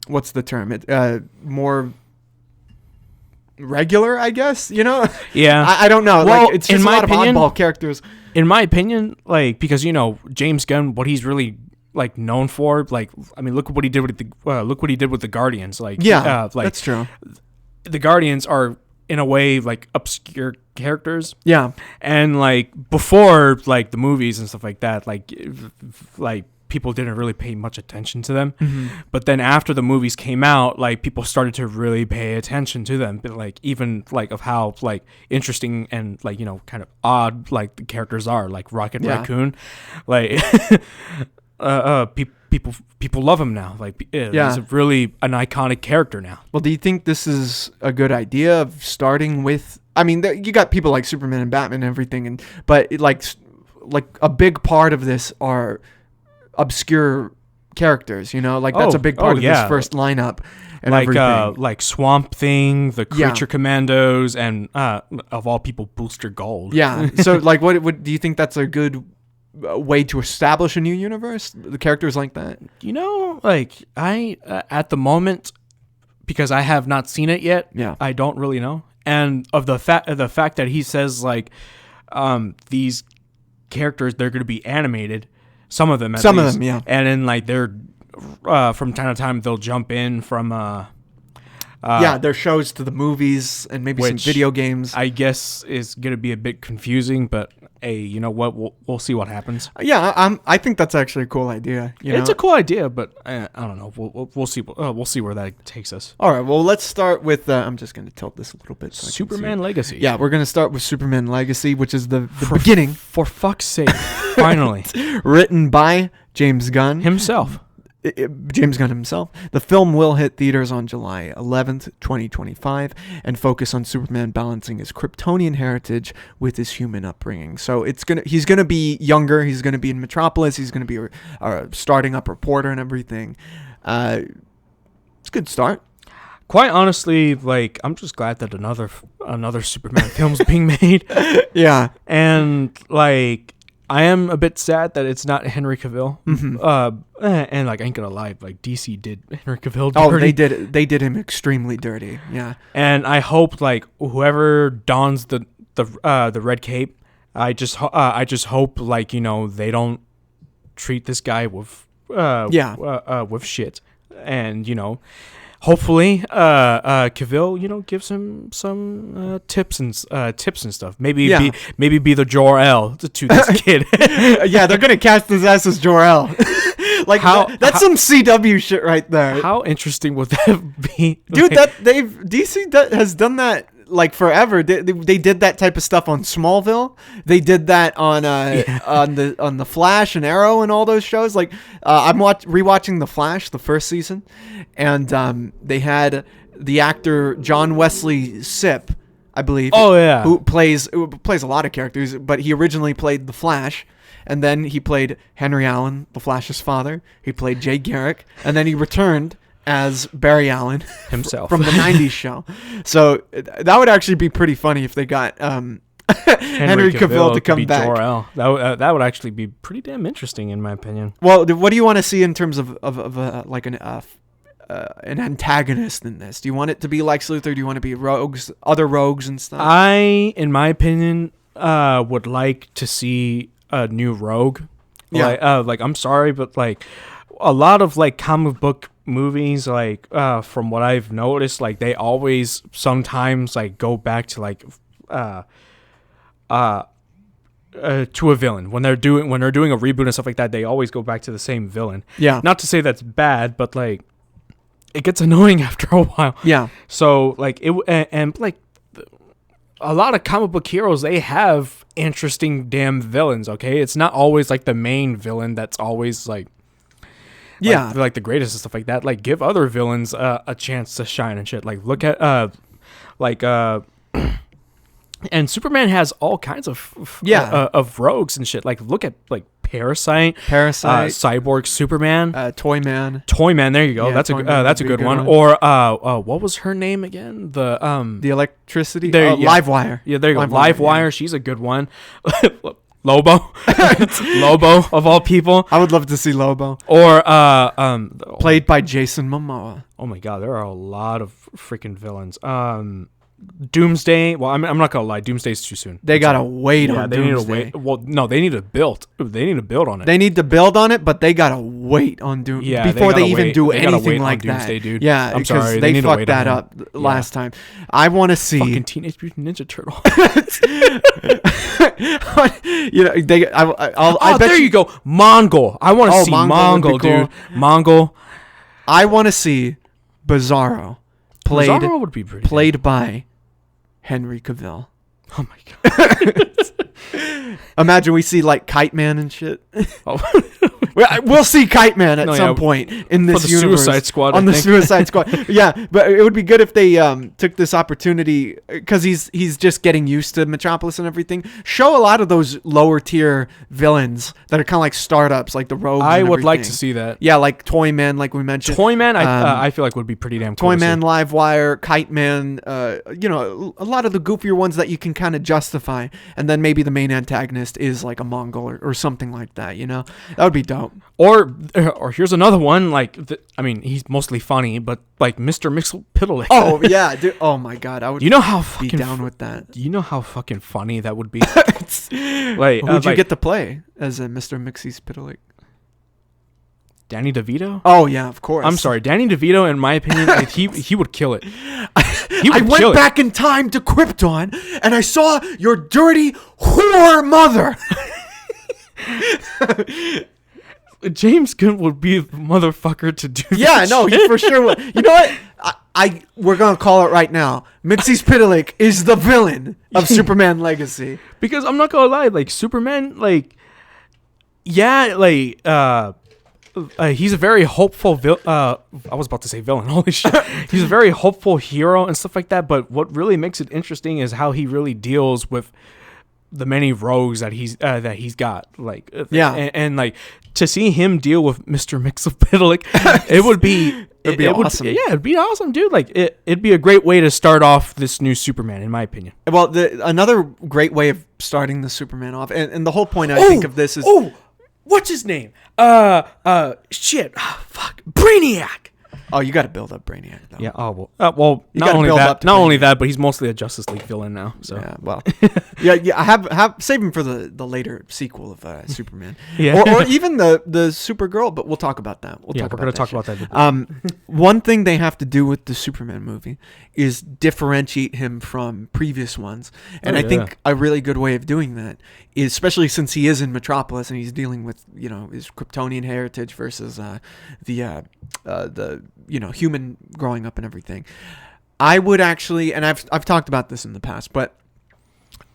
what's the term? More regular, I guess. Yeah, I don't know. Well, it's just a lot of oddball characters. In my opinion, because James Gunn, what he's really known for, look what he did with the Guardians. That's true. The Guardians are in a way obscure characters. Yeah, and before the movies and stuff like that, people didn't really pay much attention to them. But then after the movies came out, people started to really pay attention to them. But even of how interesting and kind of odd the characters are, like Rocket Raccoon, people love him now. Like, he's really an iconic character now. Well, do you think this is a good idea of starting with? I mean, you got people like Superman and Batman and everything, but like a big part of this are obscure characters. You know, like that's a big part of this first lineup. And like Swamp Thing, the Creature Commandos, and of all people, Booster Gold. Yeah. So, like, what do you think that's a good way to establish a new universe? The characters like that. You know, like I at the moment, because I have not seen it yet. Yeah. I don't really know, and of the fact that he says like, these characters, they're going to be animated. Some of them, yeah. And then like they're. From time to time, they'll jump in from their shows to the movies and maybe some video games. I guess is gonna be a bit confusing, but hey, you know what? We'll see what happens. Yeah, I think that's actually a cool idea. It's a cool idea, but I don't know. We'll see. We'll see where that takes us. All right. Well, let's start with. I'm just gonna tilt this a little bit. So Superman Legacy. Yeah, we're gonna start with Superman Legacy, which is the beginning. For fuck's sake! Finally, written by James Gunn himself. James Gunn himself. The film will hit theaters on July 11th, 2025, and focus on Superman balancing his Kryptonian heritage with his human upbringing. So he's gonna be younger. He's gonna be in Metropolis. He's gonna be a starting up reporter and everything. It's a good start. Quite honestly, like I'm just glad that another Superman film's being made. Yeah, and like. I am a bit sad that it's not Henry Cavill. Mm-hmm. And like I ain't gonna lie, like DC did Henry Cavill dirty. Oh, they did him extremely dirty. Yeah. And I hope like whoever dons the red cape, I just hope like they don't treat this guy with shit, and hopefully, Cavill, gives him some tips and stuff. Maybe be the Jor-El to this kid. Yeah, they're gonna cast his ass as Jor-El. Like that's some CW shit right there. How interesting would that be, dude? DC has done that like forever. They did that type of stuff on Smallville. They did that on the Flash and Arrow and all those shows. Like I'm rewatching the Flash, the first season, and they had the actor John Wesley Sipp, I believe. Oh yeah, who plays a lot of characters, but he originally played the Flash. And then he played Henry Allen, the Flash's father. He played Jay Garrick, and then he returned as Barry Allen himself from the 90s show. So that would actually be pretty funny if they got Henry Cavill to come back. Jor-El. That would actually be pretty damn interesting in my opinion. Well, what do you want to see in terms of like an antagonist in this? Do you want it to be Lex Luthor? Do you want to be other rogues and stuff? I, in my opinion, would like to see a new rogue. Yeah. Like I'm sorry, but like a lot of like comic book movies, like from what I've noticed, like they always sometimes like go back to like to a villain when they're doing a reboot and stuff like that. They always go back to the same villain. Yeah. Not to say that's bad, but like it gets annoying after a while. Yeah. So like and like a lot of comic book heroes, they have interesting damn villains. Okay, it's not always like the main villain that's always like like the greatest and stuff like that. Like give other villains a chance to shine and shit. Like look at and Superman has all kinds of rogues and shit. Like look at like Parasite, Cyborg, Superman, Toyman. There you go. Yeah, that's a good one. Or what was her name again? The electricity. Livewire. Yeah, there you go. Livewire. Yeah. She's a good one. Lobo, Lobo of all people. I would love to see Lobo. Or played by Jason Momoa. Oh my God, there are a lot of freaking villains. Doomsday. Well, I'm not gonna lie. Doomsday's too soon. They gotta wait on Doomsday. Need to wait. Well, no, they need to build. They need to build on it. They need to build on it, but they gotta wait on Doomsday before they even do anything like that. Doomsday, dude. Yeah, I'm sorry. They fucked that up last time. I want to see fucking Teenage Mutant Ninja Turtle. I bet you go Mongol. I want to see Mongol, dude. Mongol. I want to see Bizarro. Bizarro would be pretty played by Henry Cavill. Oh my God. Imagine we see like Kite Man and shit. Oh. We'll see Kite Man at some point in this the universe. Suicide Squad, on the Suicide Squad. Yeah, but it would be good if they took this opportunity because he's just getting used to Metropolis and everything. Show a lot of those lower tier villains that are kind of like startups, like the Rogues. I would like to see that. Yeah, like Toyman, like we mentioned. Toyman, I feel like would be pretty damn cool. Toyman, Livewire, Kite Man. You know, a lot of the goofier ones that you can kind of justify, and then maybe the main antagonist is like a Mongol or something like that. You know, that would be dope. Or here's another one. Like, I mean, he's mostly funny, but like Mr. Mxyzptlk. Oh yeah, dude. Oh my god, I would. You know how be fucking down with that. You know how fucking funny that would be. Like, who'd you get to play as a Mr. Mxyzptlk? Danny DeVito? Oh yeah, of course. I'm sorry, Danny DeVito. In my opinion, like, he would kill it. I went back in time to Krypton and I saw your dirty whore mother. James Gunn would be the motherfucker to do that. Yeah, no, he for sure would. You know what? We're gonna call it right now. Mxyzptlk is the villain of Superman Legacy. Because I'm not gonna lie, like Superman, like yeah, like he's a very hopeful I was about to say villain. Holy shit. He's a very hopeful hero and stuff like that, but what really makes it interesting is how he really deals with the many rogues that he's got. Like and like to see him deal with Mr. Mxyzptlk, it would be awesome. It'd be awesome, dude. Like it'd be a great way to start off this new Superman, in my opinion. Well, another great way of starting the Superman off, and the whole point I think of this is what's his name? Shit. Oh, fuck. Brainiac. Oh, you got to build up Brainiac, though. Yeah. Oh well. Not only that, but he's mostly a Justice League villain now. So yeah. Well. yeah. I have save him for the later sequel of Superman. Yeah. Or even the Supergirl. But we'll talk about that. We're going to talk about that. One thing they have to do with the Superman movie is differentiate him from previous ones, and I think a really good way of doing that is, especially since he is in Metropolis and he's dealing with his Kryptonian heritage versus the human growing up and everything. I would actually, and I've talked about this in the past, but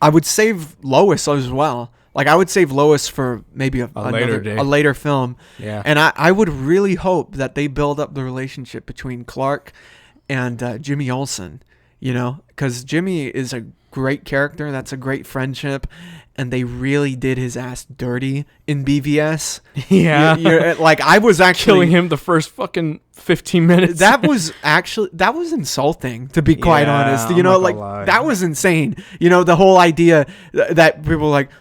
I would save Lois as well. Like I would save Lois for maybe a later film. Yeah. And I would really hope that they build up the relationship between Clark and Jimmy Olsen, because Jimmy is a great character. That's a great friendship. And they really did his ass dirty in BVS. Yeah. I was actually killing him the first fucking 15 minutes. That was insulting, to be quite honest. That was insane. The whole idea that people were like,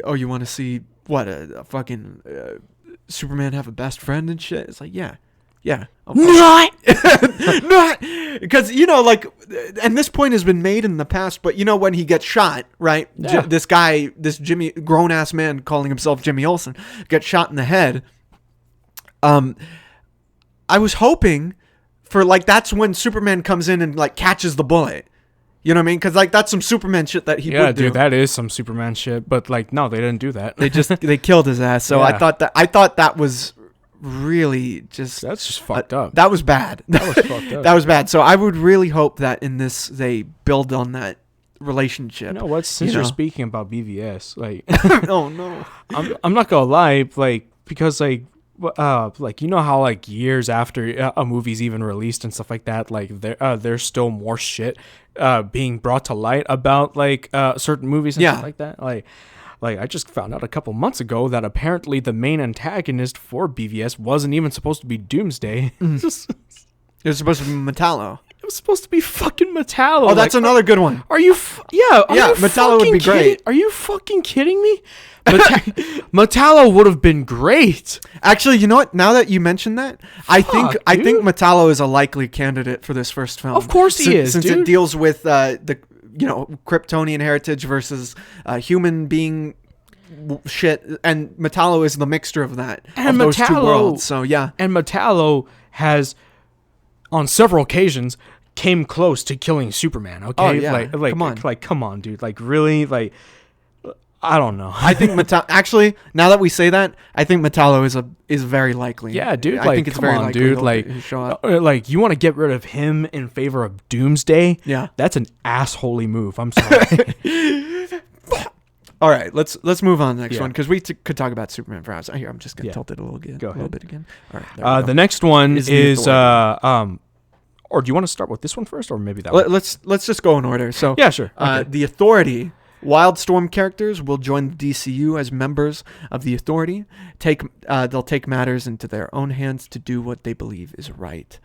oh, you want to see what a fucking Superman have a best friend and shit? It's like, yeah. Not because and this point has been made in the past, but when he gets shot, right? Yeah. This Jimmy, grown ass man calling himself Jimmy Olsen, gets shot in the head. I was hoping for that's when Superman comes in and catches the bullet. You know what I mean? Because that's some Superman shit that he would do. Dude, that is some Superman shit. But no, they didn't do that. They killed his ass. So I thought that was really that's just fucked up. That was bad. That was fucked up. That was bad. So I would really hope that in this they build on that relationship. You know what? Since you're speaking about BVS, oh no, I'm not gonna lie, because how years after a movie's even released and stuff like that, there's still more shit being brought to light about certain movies and stuff like that. Like I just found out a couple months ago that apparently the main antagonist for BVS wasn't even supposed to be Doomsday. It was supposed to be Metallo. It was supposed to be fucking Metallo. Oh, that's another good one. Are you? Metallo would be great. Are you fucking kidding me? Metallo would have been great. Actually, you know what? Now that you mention that, I think Metallo is a likely candidate for this first film. Of course he is, since it deals with the Kryptonian heritage versus human being shit, and Metallo is the mixture of that, of those two worlds. So yeah, and Metallo has, on several occasions, came close to killing Superman. Okay, oh, yeah. Come on, dude. Really, I don't know. I think actually, now that we say that, I think Metallo is very likely. Yeah, dude. I think it's very likely, dude. He'll show up. You want to get rid of him in favor of Doomsday? Yeah, that's an assholey move. I'm sorry. All right, let's move on to the next Yeah. one because we could talk about Superman for hours. Here, I'm just gonna tilt it a little Go a little ahead. bit again. All right, there we go. The next one Is is, the Authority. or do you want to start with this one first, or maybe that one? Let's just go in order. So Yeah, sure. Okay. The Authority. Wildstorm characters will join the DCU as members of the Authority. They'll take matters into their own hands to do what they believe is right.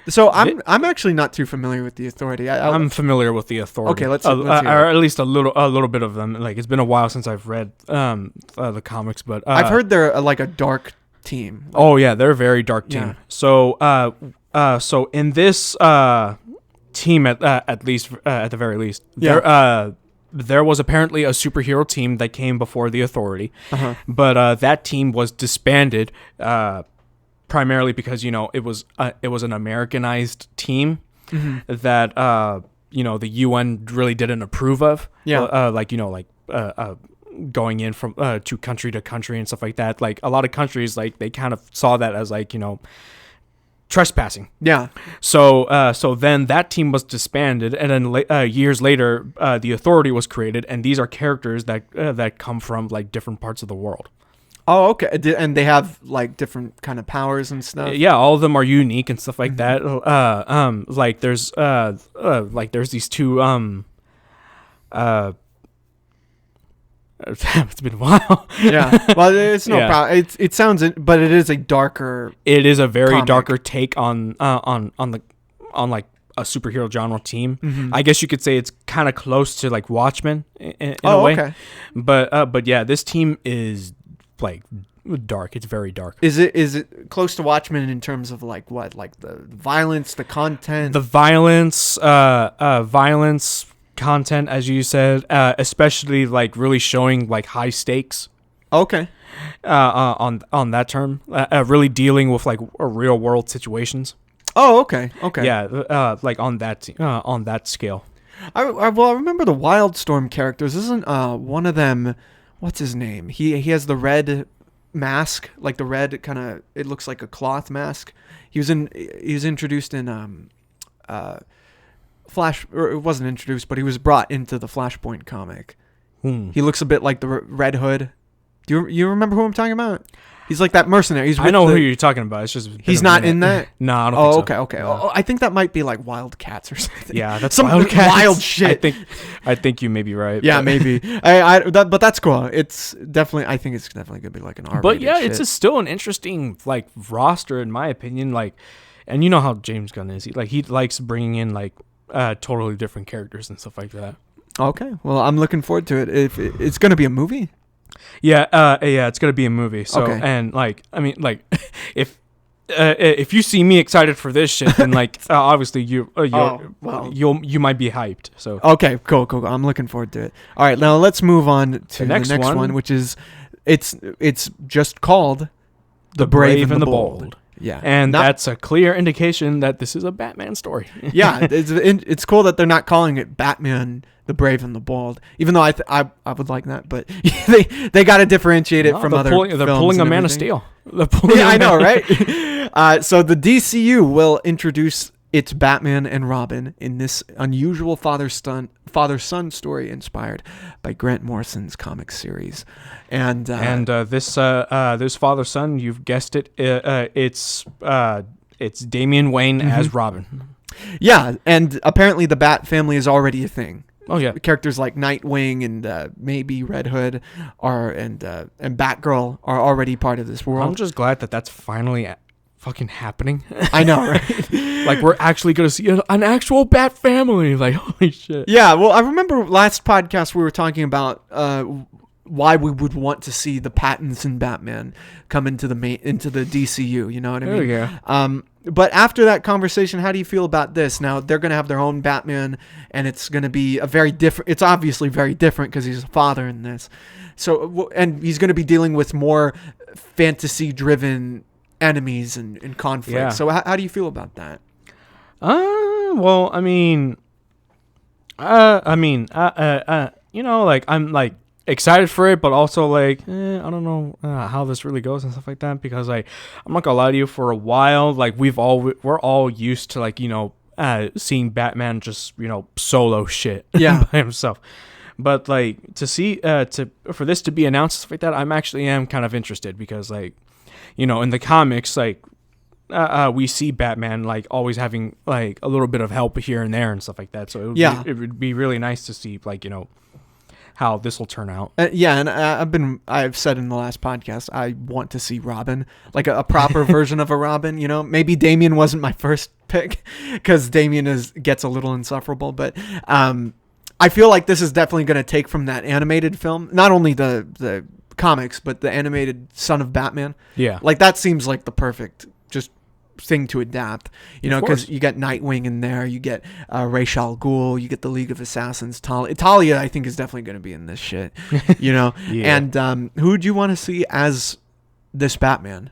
So I'm actually not too familiar with the Authority. I'm familiar with the Authority. Okay, let's hear it. or at least a little bit of them. Like, it's been a while since I've read the comics, but I've heard they're like a dark team. Oh yeah, they're a very dark team. Yeah. So so in this team at the very least, there was apparently a superhero team that came before the Authority, but that team was disbanded primarily because it was an Americanized team that the UN really didn't approve of. Yeah. Going in from to country and stuff like that. Like, a lot of countries, like, they kind of saw that as like trespassing. Yeah. So then that team was disbanded, and then years later, the Authority was created, and these are characters that come from like different parts of the world. Oh, okay. And they have like different kind of powers and stuff. Yeah, all of them are unique and stuff like that. Like there's these two it's been a while. Yeah. Well, it's no Yeah. problem. It sounds, but it is a darker. It is a very comic. darker take on like a superhero genre team. I guess you could say it's kind of close to like Watchmen in a way. Okay. But yeah, this team is like dark. It's very dark. Is it close to Watchmen in terms of like what, like the violence, the content? The violence content, as you said, especially like really showing like high stakes. Okay. On that term, really dealing with like real world situations. Oh, okay. Okay. Yeah, like on that scale. I remember the Wildstorm characters. Isn't one of them? What's his name? He has the red mask, like the red kind of. It looks like a cloth mask. He was introduced in Flash, or it wasn't introduced, but he was brought into the Flashpoint comic. He looks a bit like the Red Hood. Do you remember who I'm talking about? He's like that mercenary. I know who you're talking about. It's just he's not in that. No, I don't think so. Okay. Oh, I think that might be like Wildcats or something. Yeah, that's some Wildcats. wild shit. I think you may be right. Yeah, but. maybe. But that's cool. It's definitely. I think it's definitely gonna be like an R-rated But yeah, shit. it's still an interesting like roster in my opinion. Like, and you know how James Gunn is. He likes bringing in like totally different characters and stuff like that. Okay. Well, I'm looking forward to it. If it's gonna be a movie. Yeah, it's gonna be a movie. So Okay. and like I mean like if you see me excited for this shit, then like obviously you might be hyped. So Okay. Cool. I'm looking forward to it. All right. Now let's move on to the next one, which is it's just called The Brave and the Bold. Yeah. And that's a clear indication that this is a Batman story. Yeah, it's cool that they're not calling it Batman the Brave and the Bold, even though I would like that, but they got to differentiate it from other films. They're pulling a and Man of everything. Steel. Yeah, I know, right? So the DCU will introduce its Batman and Robin in this unusual father-son story inspired by Grant Morrison's comic series, and this father-son, you've guessed it, it's Damian Wayne as Robin. Yeah, and apparently the Bat family is already a thing. Oh yeah, Characters like Nightwing and maybe Red Hood and Batgirl are already part of this world. I'm just glad that that's finally fucking happening. I know, right? Like, we're actually gonna see an actual Bat family. Like, holy shit. Yeah, well, I remember last podcast we were talking about why we would want to see the Pattinson Batman come into the DCU. You know what I mean? There we go. But after that conversation, how do you feel about this? Now they're going to have their own Batman, and it's going to be a very different. It's obviously very different because he's a father in this. So, and he's going to be dealing with more fantasy-driven enemies and conflict. Yeah. So, how do you feel about that? Well, I mean, you know, like, I'm like excited for it, but also like, I don't know how this really goes and stuff like that, because like, I'm not gonna lie to you, for a while, like, we're all used to, like, you know, seeing Batman just, you know, solo shit Yeah. by himself. But like to see for this to be announced stuff like that, I'm actually kind of interested because like, you know, in the comics, like we see Batman like always having like a little bit of help here and there and stuff like that. So it would be really nice to see like, you know, how this will turn out. And I've said in the last podcast, I want to see Robin, like a proper version of a Robin. You know, maybe Damian wasn't my first pick because Damian gets a little insufferable, but I feel like this is definitely going to take from that animated film, not only the comics, but the animated Son of Batman. Yeah, like that seems like the perfect just thing to adapt, you know, because you get Nightwing in there, you get Ra's al Ghul, you get the League of Assassins. Talia, I think, is definitely going to be in this shit, you know. Yeah. And who do you want to see as this Batman?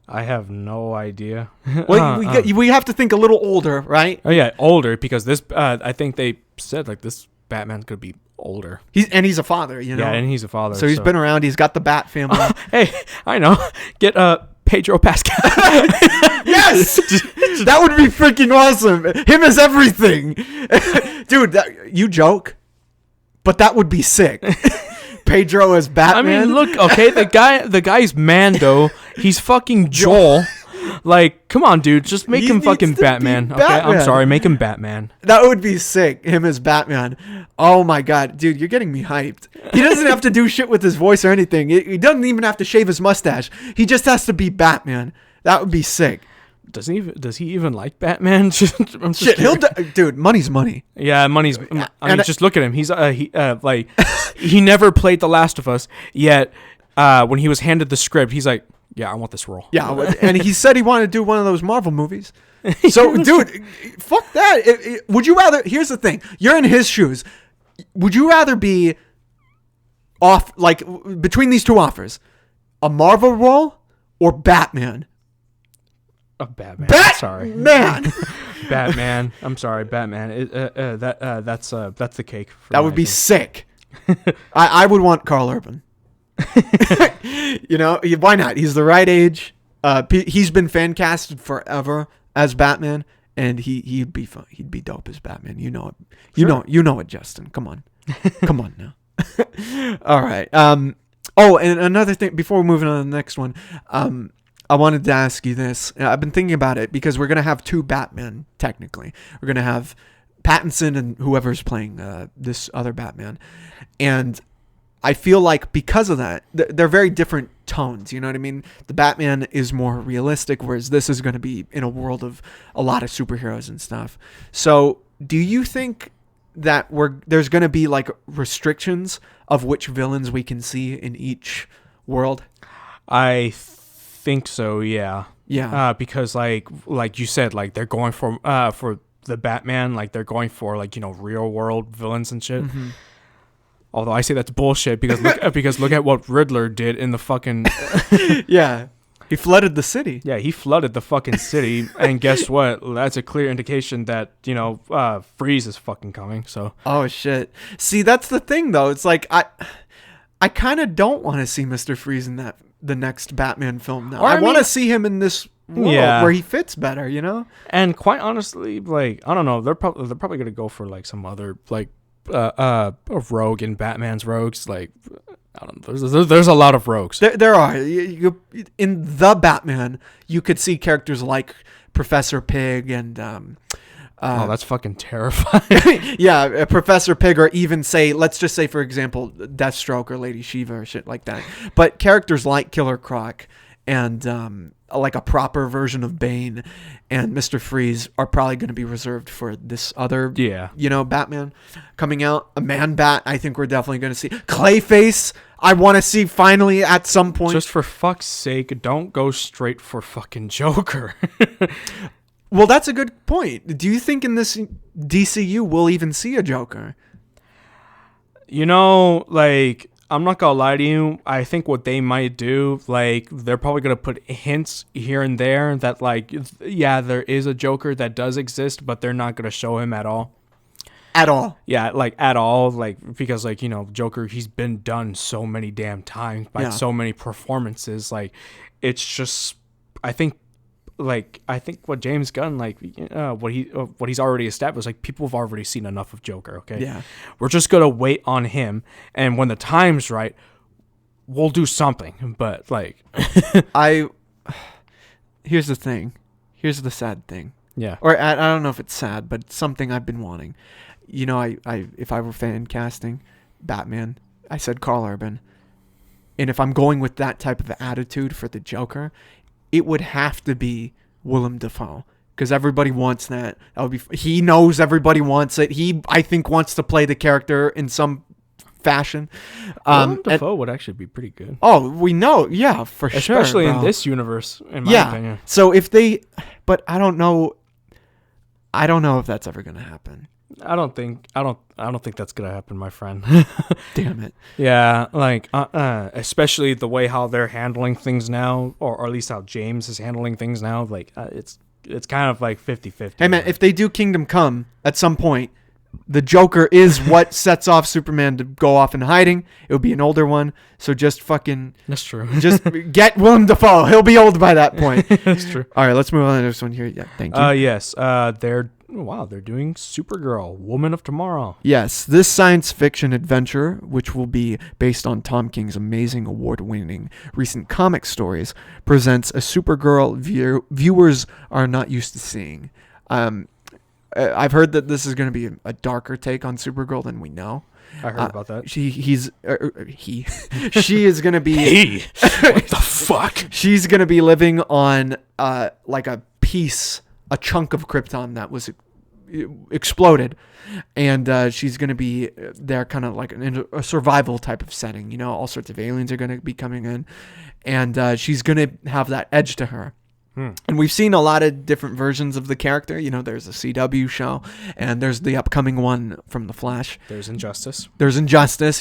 I have no idea. Well, we have to think a little older, right? Oh yeah, older, because this I think they said like this Batman's gonna be older. He's a father, you know. Yeah, and he's a father. So he's been around. He's got the Bat family. Hey, I know. Get Pedro Pascal. Yes, that would be freaking awesome. Him as everything, dude. You joke, but that would be sick. Pedro as Batman. I mean, look, okay, the guy's Mando. He's fucking Joel. Like, come on, dude, just make him fucking Batman. Okay, I'm sorry, make him Batman. That would be sick. Him as Batman. Oh my god, dude, you're getting me hyped. He doesn't have to do shit with his voice or anything. He doesn't even have to shave his mustache. He just has to be Batman. That would be sick. Does he even like Batman? I'm shit, dude, money's money. Yeah, money's. I mean, just look at him. He's like he never played The Last of Us yet. When he was handed the script, he's like, yeah, I want this role. Yeah, and he said he wanted to do one of those Marvel movies. So, dude, fuck that. Would you rather? Here's the thing: you're in his shoes. Would you rather be off, like, between these two offers, a Marvel role or Batman? Batman. Sorry, man. Batman. I'm sorry, Batman. That's the cake. That would be sick. I would want Carl Urban. You know, why not? He's the right age. He's been fan casted forever as Batman, and he'd be fun. He'd be dope as Batman. You know it. You know it, Justin. Come on, come on now. All right. Oh, and another thing before we move on to the next one. I wanted to ask you this. I've been thinking about it because we're gonna have two Batman. Technically, we're gonna have Pattinson and whoever's playing this other Batman, and I feel like because of that, they're very different tones. You know what I mean? The Batman is more realistic, whereas this is going to be in a world of a lot of superheroes and stuff. So do you think that there's going to be like restrictions of which villains we can see in each world? I think so, yeah. Yeah. Because like you said, like they're going for the Batman, like they're going for like, you know, real world villains and shit. Mm-hmm. Although I say that's bullshit because look at what Riddler did in the fucking yeah, he flooded the city. Yeah, he flooded the fucking city, and guess what? That's a clear indication that, you know, Freeze is fucking coming. So oh shit. See, that's the thing though. It's like I kind of don't want to see Mr. Freeze in the next Batman film now. I want to see him in this world where he fits better, you know. And quite honestly, like I don't know, they're probably gonna go for like some other like. A rogue in Batman's rogues, like I don't know. There's a lot of rogues. There are. You in the Batman, you could see characters like Professor Pig and oh, that's fucking terrifying. Yeah, Professor Pig, or even let's just say for example, Deathstroke or Lady Shiva or shit like that. But characters like Killer Croc and like a proper version of Bane and Mr. Freeze are probably going to be reserved for this other, you know, Batman coming out. A Man-Bat, I think we're definitely going to see. Clayface, I want to see finally at some point. Just for fuck's sake, don't go straight for fucking Joker. Well, that's a good point. Do you think in this DCU we'll even see a Joker? You know, like, I'm not gonna lie to you. I think what they might do, like, they're probably gonna put hints here and there that, like, yeah, there is a Joker that does exist, but they're not gonna show him at all. At all? Yeah, like, at all. Like, because, like, you know, Joker, he's been done so many damn times by so many performances. Like, it's just, I think, like I think what James Gunn what he's already established, like people have already seen enough of Joker. Okay, Yeah. we're just gonna wait on him, and when the time's right, we'll do something. But like, here's the thing. Here's the sad thing. yeah, Or I don't know if it's sad, but it's something I've been wanting. You know, I if I were fan casting Batman, I said Karl Urban. And if I'm going with that type of attitude for the Joker, it would have to be Willem Dafoe. Because everybody wants that. That would be. He knows everybody wants it. He, I think, wants to play the character in some fashion. Willem Dafoe would actually be pretty good. Oh, we know. Yeah, for sure. Especially in bro. this universe, in my opinion. So if they, but I don't know if that's ever gonna happen. I don't think that's gonna happen, my friend. Damn it. Yeah, like especially the way how they're handling things now, or at least how James is handling things now. Like it's kind of like 50-50. Hey man, if they do Kingdom Come at some point, the Joker is what sets off Superman to go off in hiding. It would be an older one, so just fucking That's true. just get Willem Dafoe. He'll be old by that point. That's true. All right, let's move on to this one here. Yeah, thank you. Yes. They're doing Supergirl, Woman of Tomorrow. Yes, this science fiction adventure, which will be based on Tom King's amazing award-winning recent comic stories, presents a Supergirl viewers are not used to seeing. I've heard that this is going to be a darker take on Supergirl than we know. I heard about that. She is going to be. Hey, what the fuck? She's going to be living on like a chunk of Krypton that was exploded, and she's going to be there, kind of like a survival type of setting. You know, all sorts of aliens are going to be coming in, and she's going to have that edge to her. And we've seen a lot of different versions of the character. You know, there's a CW show, and there's the upcoming one from The Flash. There's Injustice.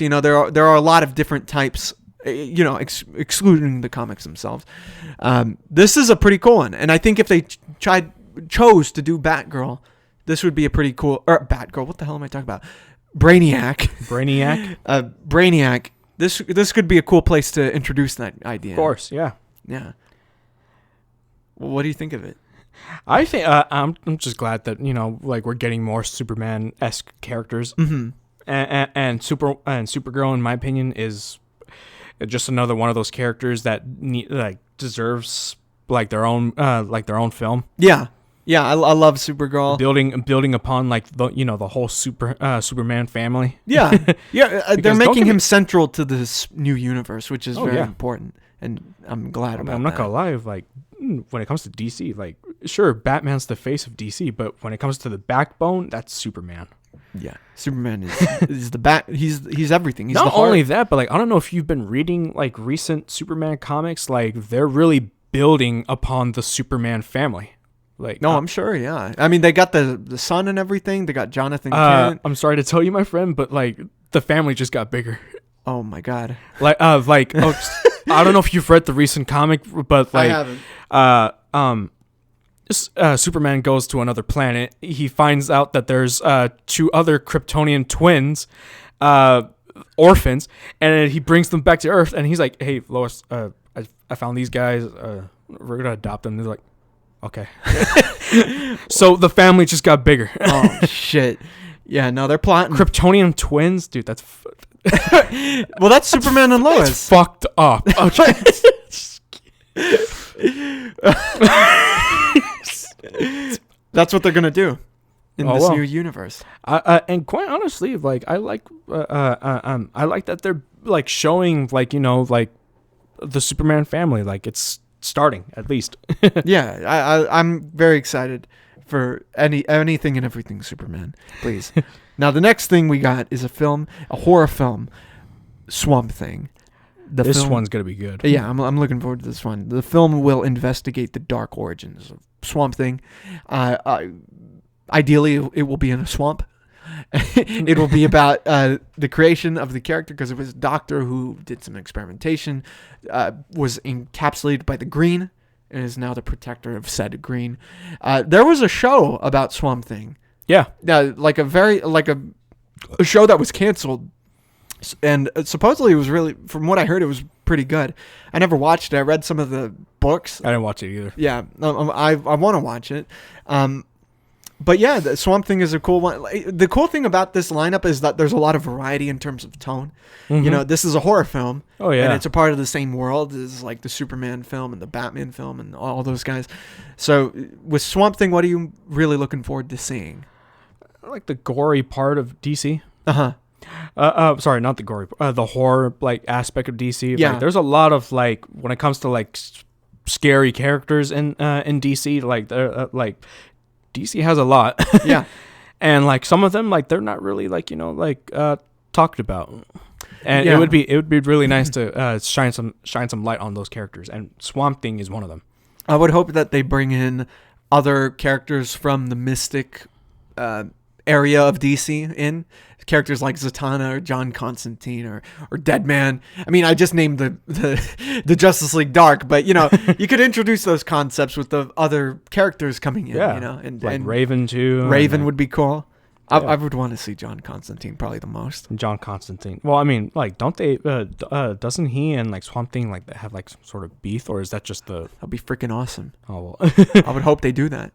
You know, there are a lot of different types, you know, excluding the comics themselves. This is a pretty cool one. And I think if they chose to do Batgirl, this would be a pretty cool... Or Batgirl, what the hell am I talking about? Brainiac. Brainiac. This could be a cool place to introduce that idea. Of course, yeah. Yeah. Well, what do you think of it? I think I'm just glad that, you know, like we're getting more Superman-esque characters, and Supergirl, in my opinion, is just another one of those characters that deserves like their own film. Yeah, I love Supergirl. Building upon like the whole Superman family. Yeah, they're making him central to this new universe, which is very important, and I'm glad about that. I'm not gonna lie, like, when it comes to DC, like, sure, Batman's the face of DC, but when it comes to the backbone, that's Superman. Yeah, Superman is the bat. He's everything. He's not only that, but like, I don't know if you've been reading like recent Superman comics. Like, they're really building upon the Superman family. Like, no, I'm sure. Yeah, I mean, they got the son and everything. They got Jonathan Kent. I'm sorry to tell you, my friend, but like, the family just got bigger. Oh my god. I don't know if you've read the recent comic, but like, I haven't. Superman goes to another planet. He finds out that there's 2 other Kryptonian twins, orphans, and he brings them back to Earth. And he's like, "Hey, Lois, I found these guys. We're gonna adopt them." They're like, "Okay." So the family just got bigger. Oh shit. Yeah, no, they're plotting. Kryptonian twins, dude. That's well, that's Superman and Lois. That's fucked up. Okay. That's what they're gonna do in this new universe. And quite honestly, like, I like that they're like showing, like, you know, like the Superman family, like it's starting at least. Yeah, I'm very excited for anything and everything Superman. Please. Now the next thing we got is a horror film, Swamp Thing. This one's gonna be good. Yeah, I'm looking forward to this one. The film will investigate the dark origins of Swamp Thing. Ideally, it will be in a swamp. It will be about the creation of the character, because it was a doctor who did some experimentation, was encapsulated by the green, and is now the protector of said green. There was a show about Swamp Thing. Yeah, like a show that was canceled. And supposedly it was really, from what I heard, it was pretty good. I never watched it. I read some of the books. I didn't watch it either. Yeah, I want to watch it. But yeah, the Swamp Thing is a cool one. The cool thing about this lineup is that there's a lot of variety in terms of tone. Mm-hmm. You know, this is a horror film. Oh, yeah. And it's a part of the same world as like the Superman film and the Batman film and all those guys. So with Swamp Thing, what are you really looking forward to seeing? I like the gory part of DC. Sorry, not the gory, the horror like aspect of DC. Yeah. Like, there's a lot of like when it comes to like scary characters in DC. Like DC has a lot. Yeah. And like some of them, like they're not really like talked about. And Yeah. it would be really nice to shine some light on those characters. And Swamp Thing is one of them. I would hope that they bring in other characters from the Mystic area of DC in. Characters like Zatanna or John Constantine or Deadman. I mean, I just named the Justice League Dark, but you could introduce those concepts with the other characters coming in. Yeah. And Raven too. Raven would be cool. I would want to see John Constantine probably the most. John Constantine. Well, I mean, like, don't they? Doesn't he and like Swamp Thing like have like some sort of beef, or is that just the? That'd be freaking awesome. Oh well. I would hope they do that.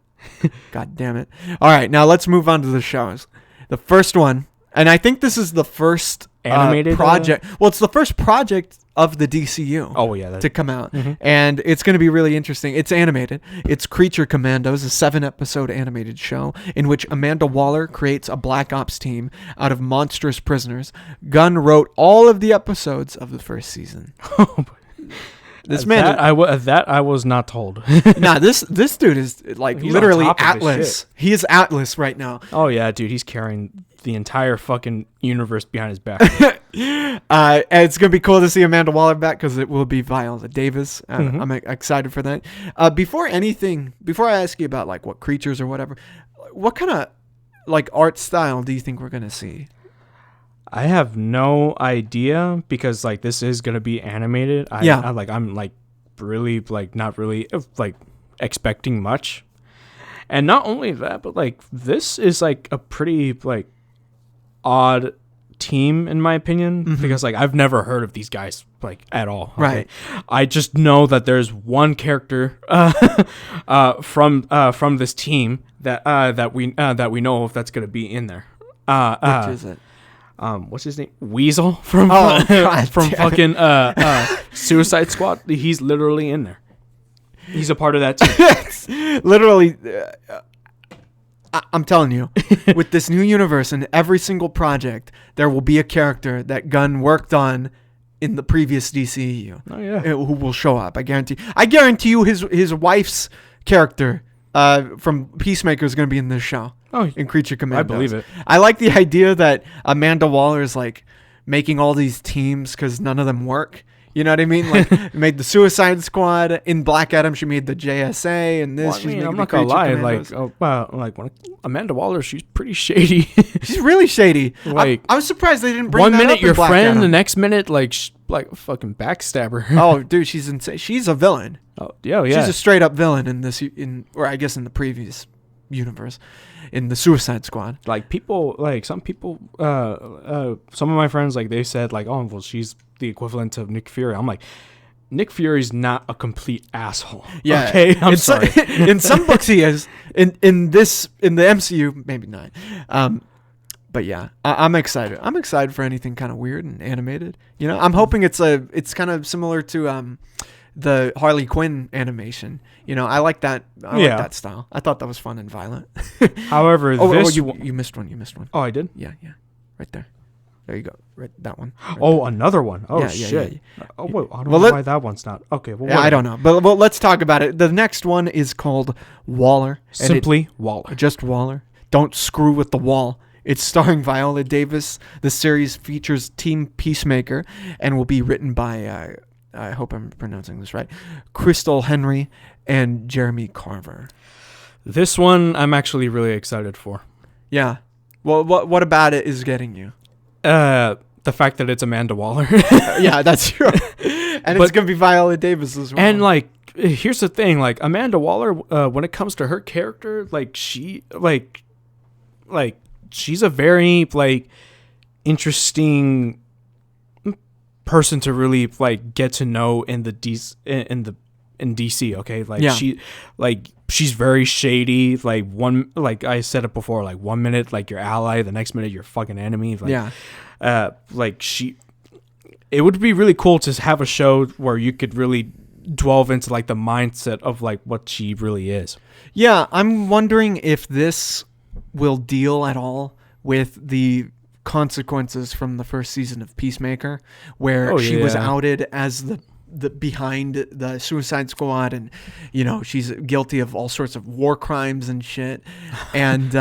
God damn it! All right, now let's move on to the shows. The first one. And I think this is the first animated project. Well, it's the first project of the DCU. Oh yeah, to come out, mm-hmm. and it's going to be really interesting. It's animated. It's Creature Commandos, a 7-episode animated show in which Amanda Waller creates a Black Ops team out of monstrous prisoners. Gunn wrote all of the episodes of the first season. This man, I was not told. nah, this dude is like He's literally on top of his Atlas. shit. He is Atlas right now. Oh yeah, dude, he's carrying the entire fucking universe behind his back. And it's gonna be cool to see Amanda Waller back because it will be Viola Davis. Mm-hmm. I'm excited for that. Before I ask you about like what creatures or whatever, what kind of like art style do you think we're gonna see? I have no idea because like this is gonna be animated. I'm really like not really like expecting much, and not only that, but like this is like a pretty like odd team in my opinion because like I've never heard of these guys like at all. Okay? Right. I just know that there's one character from this team that we know of that's gonna be in there. Which is it? What's his name? Weasel from God from damn fucking Suicide Squad. He's literally in there. He's a part of that team. Literally, I'm telling you, with this new universe and every single project, there will be a character that Gunn worked on in the previous DCU. Oh yeah, who will show up. I guarantee you, his wife's character from Peacemaker is going to be in this show. Oh, in Creature Commandos. I believe it. I like the idea that Amanda Waller is like making all these teams because none of them work. You know what I mean? Like made the Suicide Squad in Black Adam. She made the JSA and this. Well, I'm not gonna lie. Like when Amanda Waller, she's pretty shady. She's really shady. Like I was surprised they didn't bring one that minute up in your Black friend, Adam. the next minute like a fucking backstabber. Oh, dude, she's insane. She's a villain. Oh yeah. She's a straight up villain in this, or I guess in the previous universe, in the Suicide Squad. Like people, like some people, some of my friends, like they said, like, oh, well, she's the equivalent of Nick Fury. I'm like, Nick Fury's not a complete asshole. Yeah. Okay, I'm sorry. In some books he is. In the MCU, maybe not. But yeah, I'm excited. I'm excited for anything kind of weird and animated. You know, I'm hoping it's kind of similar to the Harley Quinn animation. You know, I like that. I like that style. I thought that was fun and violent. However, you missed one. You missed one. Oh, I did? Yeah, right there. There you go. Right, that one. Right there. There. Another one. Oh, yeah, shit. Yeah. Oh, wait. I don't know why that one's not. Okay. Well, yeah, I don't know. But let's talk about it. The next one is called Waller. Simply Waller. Just Waller. Don't screw with the wall. It's starring Viola Davis. The series features Team Peacemaker and will be written by, I hope I'm pronouncing this right, Crystal Henry and Jeremy Carver. This one I'm actually really excited for. Yeah. Well, what about it is getting you? The fact that it's Amanda Waller. Yeah, that's true. And it's going to be Viola Davis as well. And, like, here's the thing. Like, Amanda Waller, when it comes to her character, like, she's a very, like, interesting person to really like get to know in the in DC. Okay, like she's very shady. Like I said it before. Like 1 minute like your ally, the next minute your fucking enemy. Like, it would be really cool to have a show where you could really delve into like the mindset of like what she really is. Yeah, I'm wondering if this will deal at all with the consequences from the first season of Peacemaker, where she was outed as the behind the Suicide Squad, and she's guilty of all sorts of war crimes and shit. And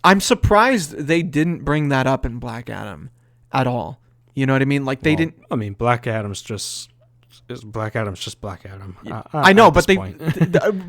I'm surprised they didn't bring that up in Black Adam at all. You know what I mean? Like they didn't. I mean, Black Adam's just Black Adam. I know, but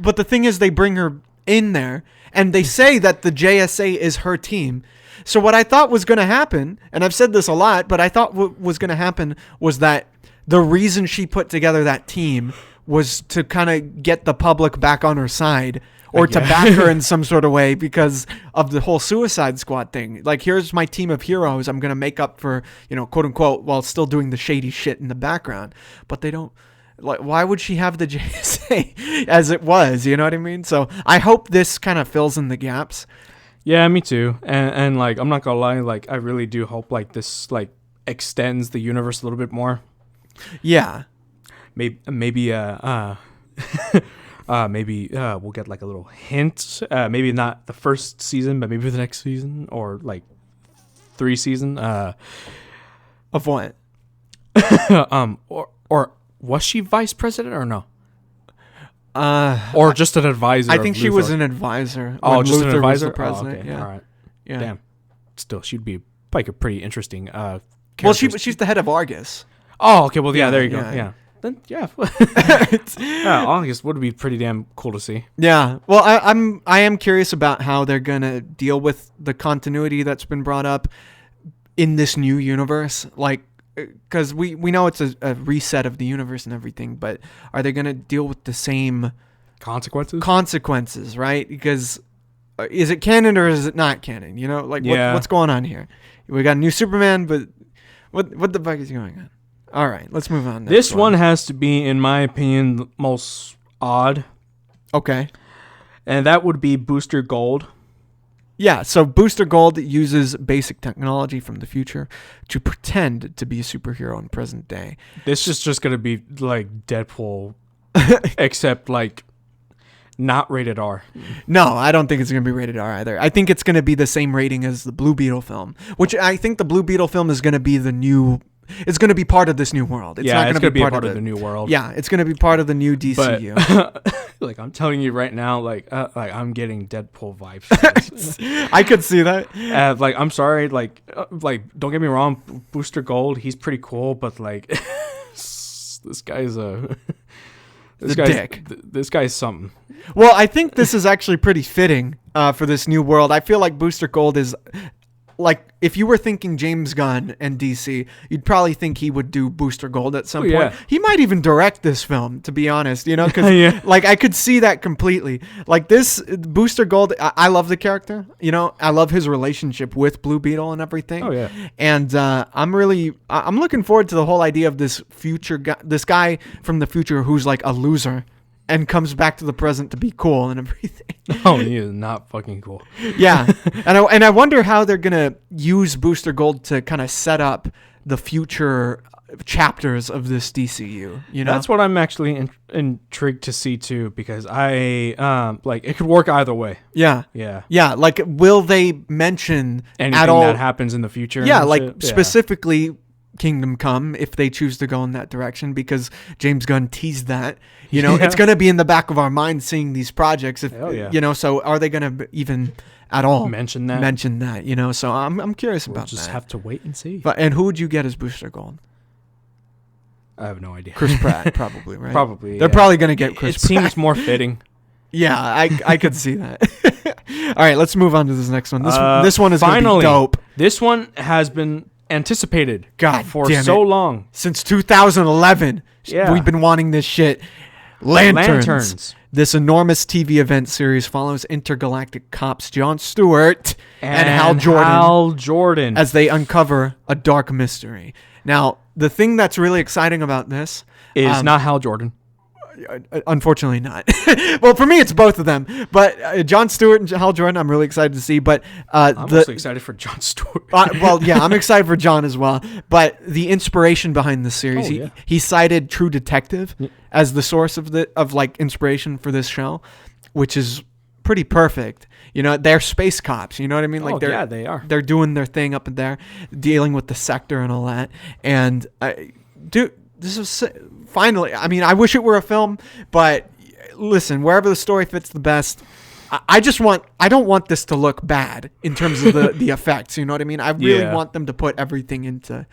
but the thing is, they bring her in there, and they say that the JSA is her team. So what I thought was going to happen, and I've said this a lot, but I thought what was going to happen was that the reason she put together that team was to kind of get the public back on her side, or to back her in some sort of way because of the whole Suicide Squad thing. Like, here's my team of heroes. I'm going to make up for, quote unquote, while still doing the shady shit in the background. But they don't. Like, why would she have the JSA as it was? You know what I mean? So I hope this kind of fills in the gaps. Yeah, me too. And like, I'm not gonna lie, like I really do hope like this like extends the universe a little bit more. Yeah. Maybe maybe we'll get like a little hint. Maybe not the first season, but maybe the next season, or like 3 season. Of what? Or was she vice president or no? Or just an advisor? I think she was an advisor. Oh, just Luther an advisor. Was the president. Oh, okay. Yeah. All right. Yeah. Damn. Still, she'd be like a pretty interesting. Well, she's the head of Argus. Oh, okay. Well, yeah. There you go. Yeah. Yeah. Then August would be pretty damn cool to see. Yeah. Well, I am curious about how they're gonna deal with the continuity that's been brought up in this new universe. Like, because we know it's a reset of the universe and everything, but are they gonna deal with the same consequences, right? Because is it canon or is it not canon? Like what's going on here? We got a new Superman, but what the fuck is going on? All right, let's move on. This one has to be, in my opinion, the most odd. Okay. And that would be Booster Gold. Yeah, so Booster Gold uses basic technology from the future to pretend to be a superhero in present day. This is just going to be like Deadpool, except like not rated R. No, I don't think it's going to be rated R either. I think it's going to be the same rating as the Blue Beetle film, which I think the Blue Beetle film is going to be the new... It's going to be part of this new world. It's not going to be part of the new world. Yeah, it's going to be part of the new DCU. But, like, I'm telling you right now, like I'm getting Deadpool vibes. I could see that. Like, I'm sorry, like don't get me wrong, Booster Gold, he's pretty cool, but like this guy's dick. This guy's something. Well, I think this is actually pretty fitting for this new world. I feel like Booster Gold is... Like, if you were thinking James Gunn and DC, you'd probably think he would do Booster Gold at some point. Yeah. He might even direct this film, to be honest, because like I could see that completely. Like this Booster Gold, I love the character, I love his relationship with Blue Beetle and everything. Oh yeah. And I'm looking forward to the whole idea of this this guy from the future who's like a loser and comes back to the present to be cool and everything. Oh, he is not fucking cool. Yeah. And I wonder how they're going to use Booster Gold to kind of set up the future chapters of this DCU, That's what I'm actually intrigued to see too, because I like it could work either way. Yeah. Yeah. Yeah, like will they mention anything at all that happens in the future? Yeah, like specifically Kingdom Come, if they choose to go in that direction, because James Gunn teased that. It's going to be in the back of our mind seeing these projects. If so are they going to even at all mention that? So I'm curious about that. We'll just have to wait and see. And who would you get as Booster Gold? I have no idea. Chris Pratt, probably, right? Probably. They're probably going to get Chris Pratt. It seems more fitting. Yeah, I could see that. All right, let's move on to this next one. This one is going to be dope. This one has been anticipated for so long. Since 2011, we've been wanting this shit. Lanterns. This enormous TV event series follows intergalactic cops Jon Stewart and Hal Jordan as they uncover a dark mystery. Now, the thing that's really exciting about this is not Hal Jordan. Unfortunately not. Well, for me, it's both of them. But Jon Stewart and Hal Jordan, I'm really excited to see. But I'm also excited for Jon Stewart. Well, yeah, I'm excited for Jon as well. But the inspiration behind the series, he cited True Detective as the source of inspiration for this show, which is pretty perfect. You know, they're space cops. You know what I mean? Like they are. They're doing their thing up in there, dealing with the sector and all that. And dude, this is finally. I mean, I wish it were a film, but listen, wherever the story fits the best. I don't want this to look bad in terms of the effects. You know what I mean? I really want them to put everything into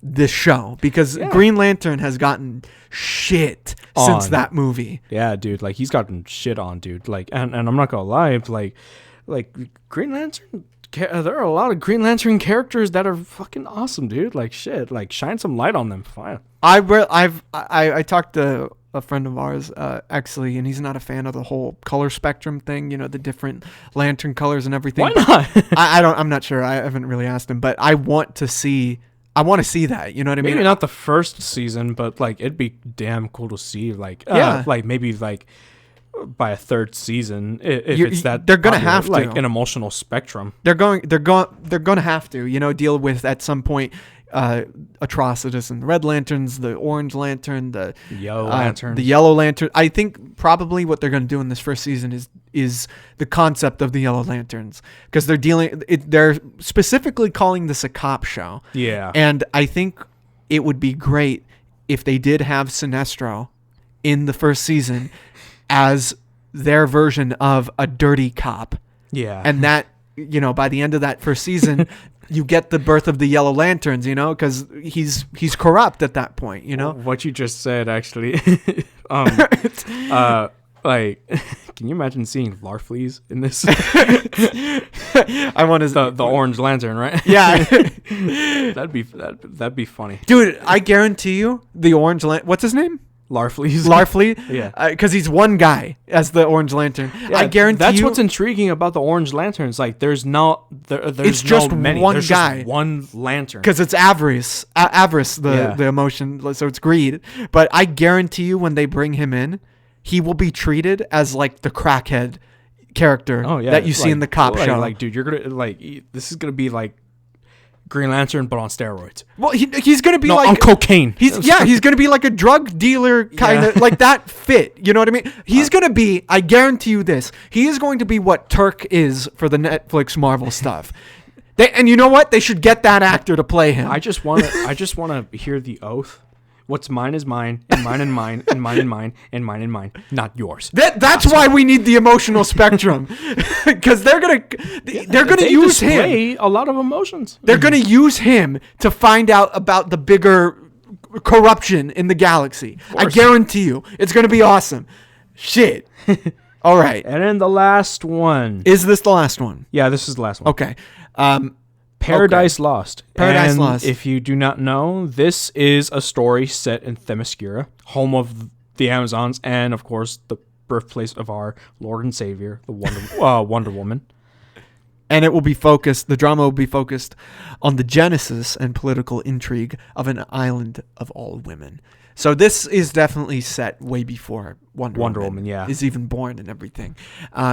this show because Green Lantern has gotten shit since that movie. Yeah, dude. Like, he's gotten shit on, dude. Like, and I'm not gonna lie, like Green Lantern. There are a lot of Green Lantern characters that are fucking awesome, dude. Like, shit. Like, shine some light on them. Fine. I talked to a friend of ours, actually, and he's not a fan of the whole color spectrum thing. You know, the different lantern colors and everything. Why not? I'm not sure. I haven't really asked him, but I want to see that. You know what I mean? Maybe not the first season, but like it'd be damn cool to see. Like, like maybe like by a third season, if it's that they're gonna have to, like, an emotional spectrum. They're going to have to, you know, deal with at some point atrocities and the Red Lanterns, the Orange Lantern, the Yellow Lantern, the Yellow Lantern. I think probably what they're going to do in this first season is the concept of the Yellow Lanterns, because they're specifically calling this a cop show. Yeah, and I think it would be great if they did have Sinestro in the first season as their version of a dirty cop. Yeah. And that, you know, by the end of that first season, you get the birth of the Yellow Lanterns, you know, because he's corrupt at that point, you know? What you just said, actually. Like, can you imagine seeing Larfleeze in this? I want to the Orange Lantern, right? Yeah. that'd be funny. Dude, I guarantee you the Orange Lantern, what's his name? Larfleeze. Yeah. Because he's one guy as the Orange Lantern. Yeah, I guarantee that's what's intriguing about the Orange Lanterns. Like, there's just many. One there's guy. Just one lantern. Because it's avarice, the emotion, so it's greed. But I guarantee you when they bring him in, he will be treated as like the crackhead character that you see in the cop show. Like, dude, you're going to, this is going to be like Green Lantern, but on steroids. Well, he's going to be on cocaine. He's going to be like a drug dealer kind of, like that fit. You know what I mean? He's going to be, I guarantee you this, he is going to be what Turk is for the Netflix Marvel stuff. And you know what? They should get that actor to play him. I just want to hear the oath. What's mine is mine, and mine and mine, and mine and mine, and mine and mine, not yours. That's why we need the emotional spectrum, because they're gonna use him. A lot of emotions. They're gonna use him to find out about the bigger corruption in the galaxy. I guarantee you, it's gonna be awesome. Shit. All right. And then the last one. Is this the last one? Yeah, this is the last one. Okay. Paradise Lost. Paradise Lost. If you do not know, this is a story set in Themyscira, home of the Amazons, and of course the birthplace of our Lord and Savior, the Wonder Woman. And the drama will be focused on the genesis and political intrigue of an island of all women. So this is definitely set way before Wonder Woman is even born and everything.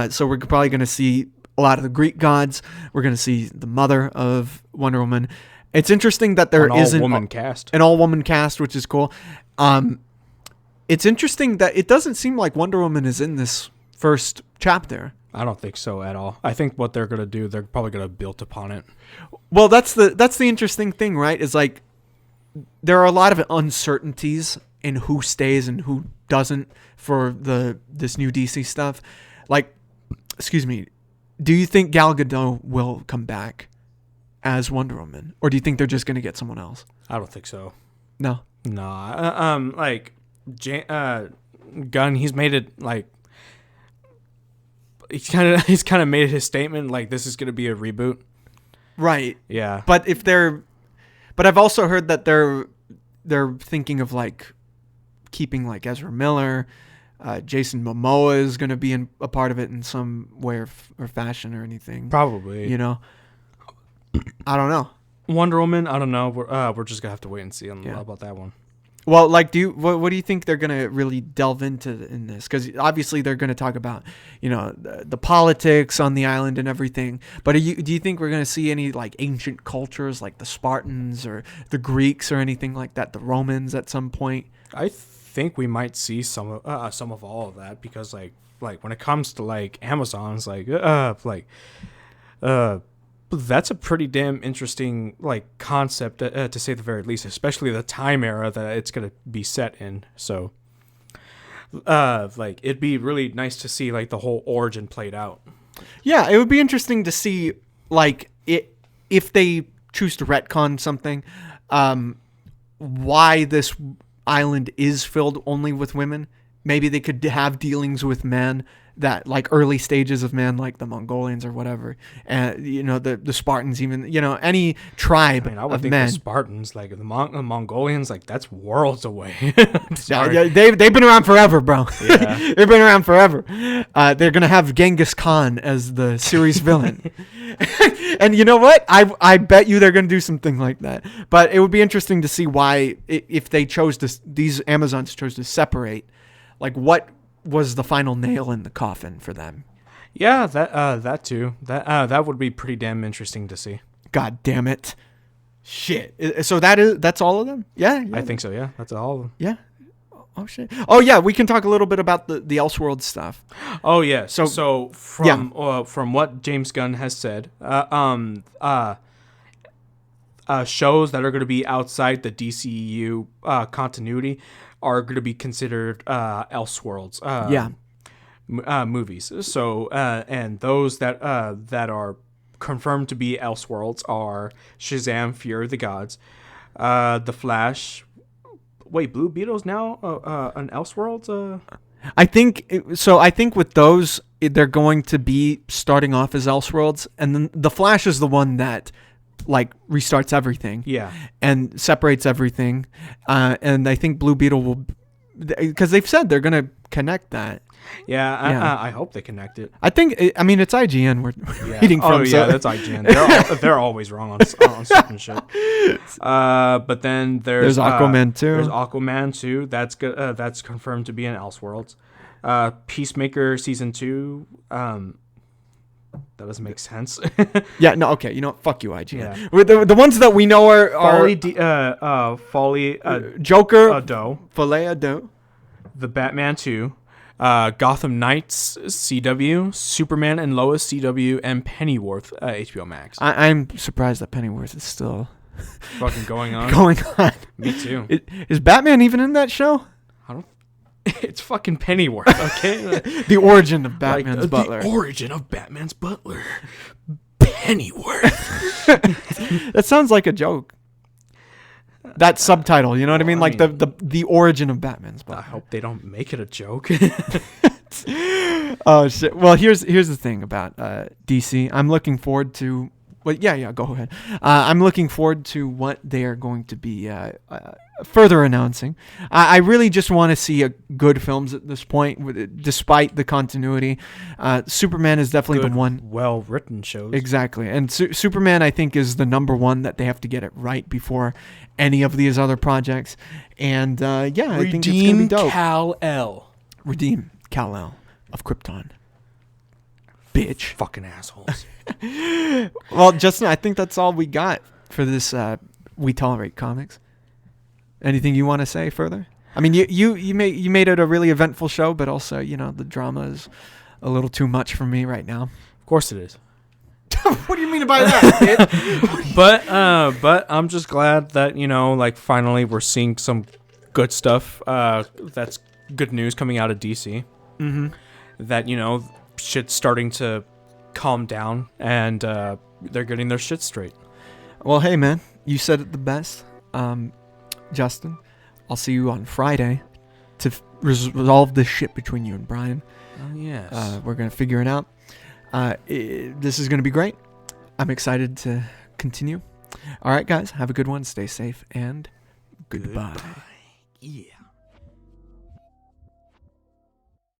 So we're probably going to see a lot of the Greek gods. We're going to see the mother of Wonder Woman. It's interesting that there isn't an all-woman cast, which is cool. It's interesting that it doesn't seem like Wonder Woman is in this first chapter. I don't think so at all. I think what they're going to do, they're probably going to build upon it. Well, that's the interesting thing, right? Is like there are a lot of uncertainties in who stays and who doesn't for this new DC stuff. Like, excuse me. Do you think Gal Gadot will come back as Wonder Woman, or do you think they're just going to get someone else? I don't think so. No. Like Gunn, he's made it like he's kind of made his statement like this is going to be a reboot. Right. Yeah. But I've also heard that they're thinking of like keeping like Ezra Miller Jason Momoa is going to be a part of it in some way or fashion or anything. Probably. You know, I don't know. Wonder Woman, I don't know. We're just gonna have to wait and see about that one. Well, like, what do you think they're gonna really delve into in this? Because obviously they're gonna talk about, you know, the politics on the island and everything. But do you think we're gonna see any like ancient cultures, like the Spartans or the Greeks or anything like that, the Romans at some point? I think we might see some of all of that, because like when it comes to like Amazons, that's a pretty damn interesting like concept to say the very least, especially the time era that it's gonna be set in. So, like it'd be really nice to see like the whole origin played out. Yeah, it would be interesting to see like if they choose to retcon something, why this island is filled only with women. Maybe they could have dealings with men, that like early stages of men, like the Mongolians or whatever, and you know the Spartans, even, you know, any tribe I would of think men. the Spartans, like the Mongolians, like that's worlds away. Yeah, they've been around forever, bro. Yeah. They've been around forever. They're gonna have Genghis Khan as the series villain, and you know what? I bet you they're gonna do something like that. But it would be interesting to see why, if they chose to, these Amazons chose to separate, like what was the final nail in the coffin for them. Yeah, that too. That would be pretty damn interesting to see. God damn it. Shit. So that's all of them? Yeah. I think so, yeah. That's all of them. Yeah. Oh shit. Oh yeah, we can talk a little bit about the Elseworld stuff. Oh yeah. So from what James Gunn has said, shows that are going to be outside the DCU continuity are going to be considered Elseworlds movies. So and those that are confirmed to be Elseworlds are Shazam: Fury of the Gods, The Flash. Wait, Blue Beetle's now an Elseworlds? I think so. I think with those, they're going to be starting off as Elseworlds, and then the Flash is the one that like restarts everything, and separates everything. And I think Blue Beetle will, because they've said they're gonna connect that. I hope they connect it. I think, I mean, it's IGN we're reading from. Oh yeah, that's IGN. They're always wrong on certain shit. But then there's Aquaman 2. There's Aquaman 2. That's good. That's confirmed to be in Elseworlds. Peacemaker season 2. That doesn't make sense. Yeah, no, okay. You know what? Fuck you, IGN. Yeah. The ones that we know are Folly, Joker, Doe, Folie Doe, The Batman 2, Gotham Knights CW, Superman and Lois CW, and Pennyworth HBO Max. I'm surprised that Pennyworth is still fucking going on. Me too. Is Batman even in that show? It's fucking Pennyworth, okay? The origin of Batman's butler. The origin of Batman's butler. Pennyworth. That sounds like a joke. That subtitle, you know what I mean? Like the origin of Batman's butler. I hope they don't make it a joke. Oh shit. Well, here's the thing about DC. I'm looking forward to. Well, yeah. Go ahead. I'm looking forward to what they are going to be further announcing. I really just want to see good films at this point, despite the continuity. Superman is definitely the one. Well-written shows. Exactly. And Superman, I think, is the number one that they have to get it right before any of these other projects. And I think it's going to be dope. Redeem Kal-El of Krypton. Bitch. Fucking assholes. Well, Justin, I think that's all we got for this We Tolerate Comics. Anything you want to say further? I mean, you made it a really eventful show, but also, you know, the drama is a little too much for me right now. Of course it is. What do you mean by that, kid? But I'm just glad that, you know, like finally we're seeing some good stuff. That's good news coming out of DC. Mm-hmm. That, you know, shit's starting to calm down and they're getting their shit straight. Well, hey man, you said it the best. Justin, I'll see you on Friday to resolve this shit between you and Brian. Oh yes. We're gonna figure it out. This is gonna be great. I'm excited to continue. All right, guys, have a good one. Stay safe and goodbye. Yeah.